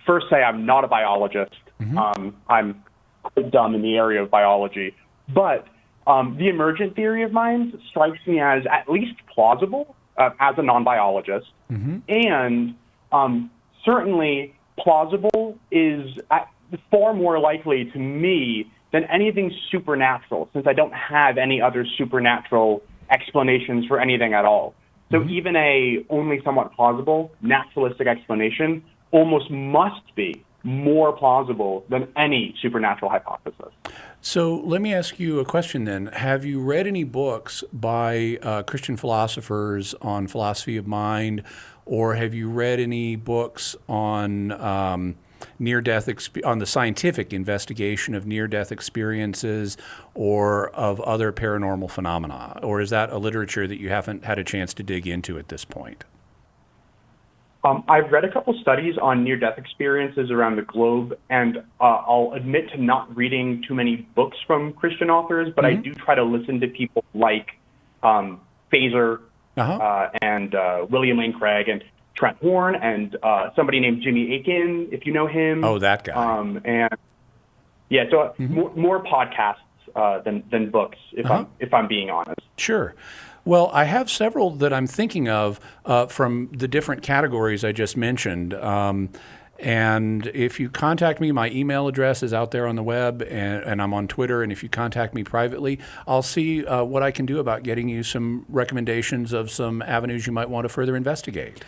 first say I'm not a biologist. I'm quite dumb in the area of biology. But the emergent theory of minds strikes me as at least plausible as a non-biologist. And certainly plausible is far more likely to me than anything supernatural, since I don't have any other supernatural explanations for anything at all. So even a only somewhat plausible naturalistic explanation almost must be more plausible than any supernatural hypothesis. So let me ask you a question then. Have you read any books by Christian philosophers on philosophy of mind, or have you read any books on near-death on the scientific investigation of near-death experiences or of other paranormal phenomena? Or is that a literature that you haven't had a chance to dig into at this point? I've read a couple studies on near-death experiences around the globe, and I'll admit to not reading too many books from Christian authors, but I do try to listen to people like Fazer and William Lane Craig and Trent Horn and somebody named Jimmy Akin, if you know him. Oh, that guy. And yeah, so more podcasts than books, if I'm being honest. Sure. Well, I have several that I'm thinking of from the different categories I just mentioned. And if you contact me, my email address is out there on the web, and I'm on Twitter. And if you contact me privately, I'll see what I can do about getting you some recommendations of some avenues you might want to further investigate.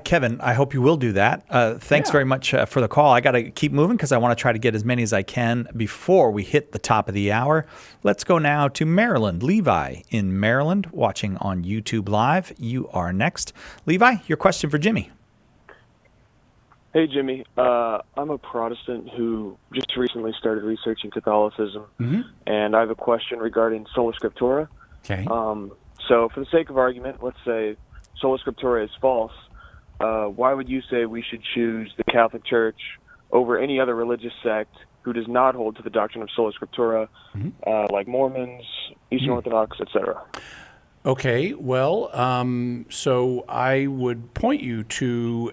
Kevin, I hope you will do that. Thanks very much for the call. I got to keep moving because I want to try to get as many as I can before we hit the top of the hour. Let's go now to Maryland. Levi in Maryland, watching on YouTube Live. You are next. Levi, your question for Jimmy. Hey, Jimmy. I'm a Protestant who just recently started researching Catholicism, and I have a question regarding Sola Scriptura. Okay. So for the sake of argument, let's say Sola Scriptura is false. Why would you say we should choose the Catholic Church over any other religious sect who does not hold to the doctrine of Sola Scriptura, like Mormons, Eastern Orthodox, etc.? Okay, well, so I would point you to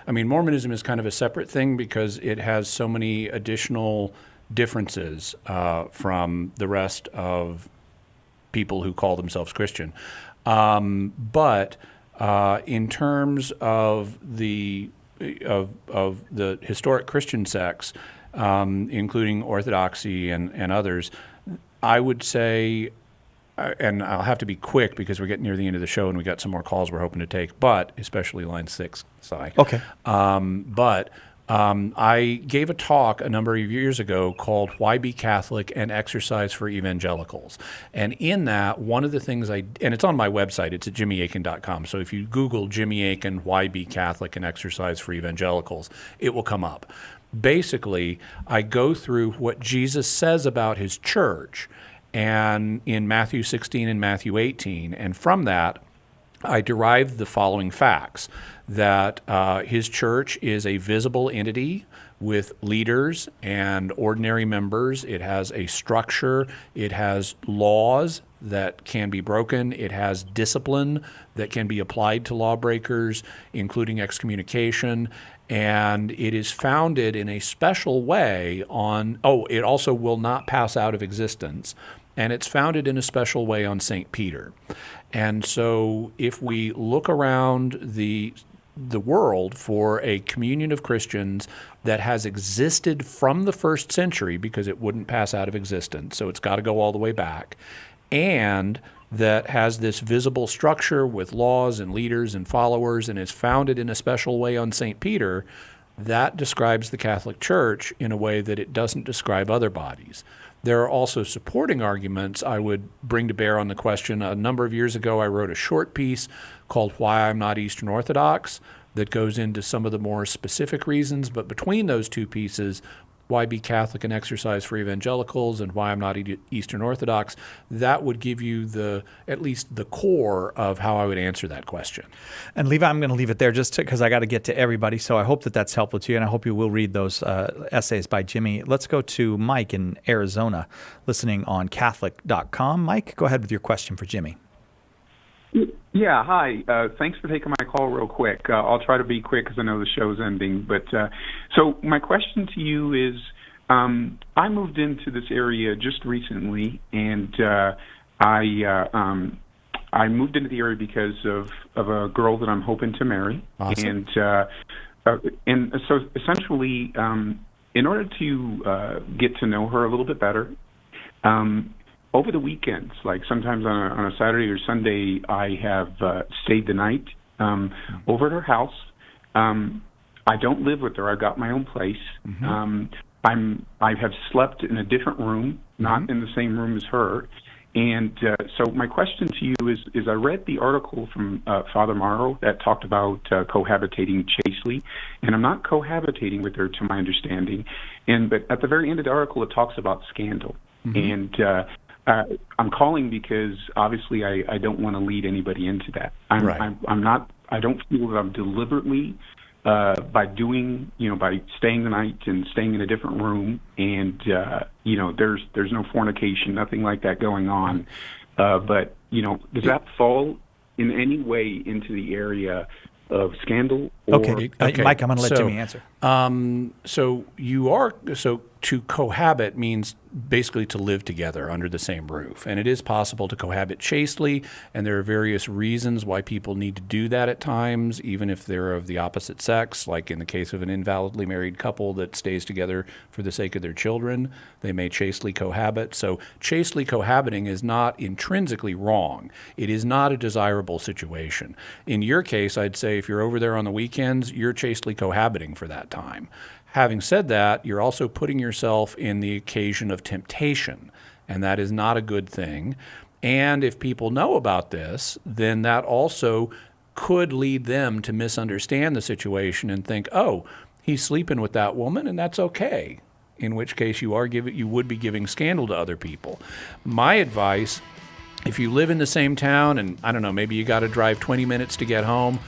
Mormonism is kind of a separate thing because it has so many additional differences from the rest of people who call themselves Christian. But in terms of the historic Christian sects, including Orthodoxy and others, I would say, and I'll have to be quick because we're getting near the end of the show and we got some more calls we're hoping to take, but especially line 6, Cy. Okay. I gave a talk a number of years ago called Why Be Catholic? An Exercise for Evangelicals. And in that, one of the things and it's on my website, it's at jimmyakin.com. So if you Google Jimmy Akin, Why Be Catholic? An Exercise for Evangelicals, it will come up. Basically, I go through what Jesus says about his church and in Matthew 16 and Matthew 18. And from that, I derived the following facts, that his church is a visible entity with leaders and ordinary members. It has a structure. It has laws that can be broken. It has discipline that can be applied to lawbreakers, including excommunication. And it is founded in a special way it also will not pass out of existence. And it's founded in a special way on St. Peter. And so if we look around the world for a communion of Christians that has existed from the first century, because it wouldn't pass out of existence, so it's got to go all the way back, and that has this visible structure with laws and leaders and followers and is founded in a special way on St. Peter, that describes the Catholic Church in a way that it doesn't describe other bodies. There are also supporting arguments I would bring to bear on the question. A number of years ago, I wrote a short piece called Why I'm Not Eastern Orthodox that goes into some of the more specific reasons. But between those two pieces, Why Be Catholic? An Exercise for Evangelicals, and Why I'm Not Eastern Orthodox, that would give you at least the core of how I would answer that question. And Levi, I'm going to leave it there just because I got to get to everybody. So I hope that that's helpful to you, and I hope you will read those essays by Jimmy. Let's go to Mike in Arizona, listening on Catholic.com. Mike, go ahead with your question for Jimmy. Yeah, hi. Thanks for taking my call real quick. I'll try to be quick because I know the show's ending. But so my question to you is, I moved into this area just recently, and I moved into the area because of a girl that I'm hoping to marry. Awesome. And so essentially, in order to get to know her a little bit better, over the weekends, like sometimes on a Saturday or Sunday, I have stayed the night over at her house. I don't live with her. I've got my own place. I have slept in a different room, not in the same room as her. And so my question to you is I read the article from Father Morrow that talked about cohabitating chastely, and I'm not cohabitating with her to my understanding. But at the very end of the article, it talks about scandal. And I'm calling because obviously I don't want to lead anybody into that. I don't feel that I'm deliberately by staying the night and staying in a different room, and there's no fornication, nothing like that going on. But does that fall in any way into the area of scandal? Okay. Mike, I'm going to let Jimmy answer. So to cohabit means basically to live together under the same roof. And it is possible to cohabit chastely, and there are various reasons why people need to do that at times, even if they're of the opposite sex, like in the case of an invalidly married couple that stays together for the sake of their children, they may chastely cohabit. So chastely cohabiting is not intrinsically wrong. It is not a desirable situation. In your case, I'd say if you're over there on the weekends, you're chastely cohabiting for that time. Having said that, you're also putting yourself in the occasion of temptation, and that is not a good thing. And if people know about this, then that also could lead them to misunderstand the situation and think, oh, he's sleeping with that woman, and that's okay, in which case you would be giving scandal to other people. My advice, if you live in the same town and, I don't know, maybe you got to drive 20 minutes to get home,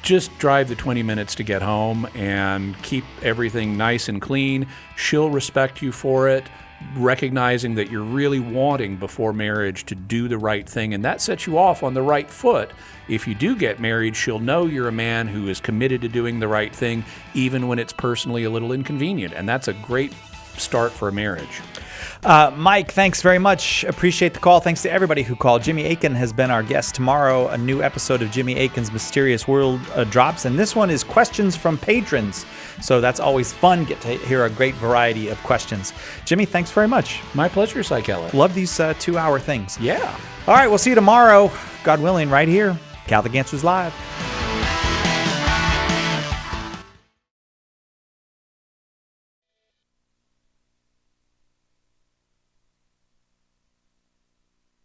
just drive the 20 minutes to get home and keep everything nice and clean. She'll respect you for it, recognizing that you're really wanting before marriage to do the right thing, and that sets you off on the right foot. If you do get married, she'll know you're a man who is committed to doing the right thing, even when it's personally a little inconvenient, and that's a great start for a marriage. Mike, thanks very much. Appreciate the call. Thanks to everybody who called. Jimmy Akin has been our guest. Tomorrow, a new episode of Jimmy Akin's Mysterious World drops, and this one is questions from patrons. So that's always fun. Get to hear a great variety of questions. Jimmy, thanks very much. My pleasure, Cy Keller. Love these 2-hour things. Yeah. All right, we'll see you tomorrow, God willing, right here. Catholic Answers Live.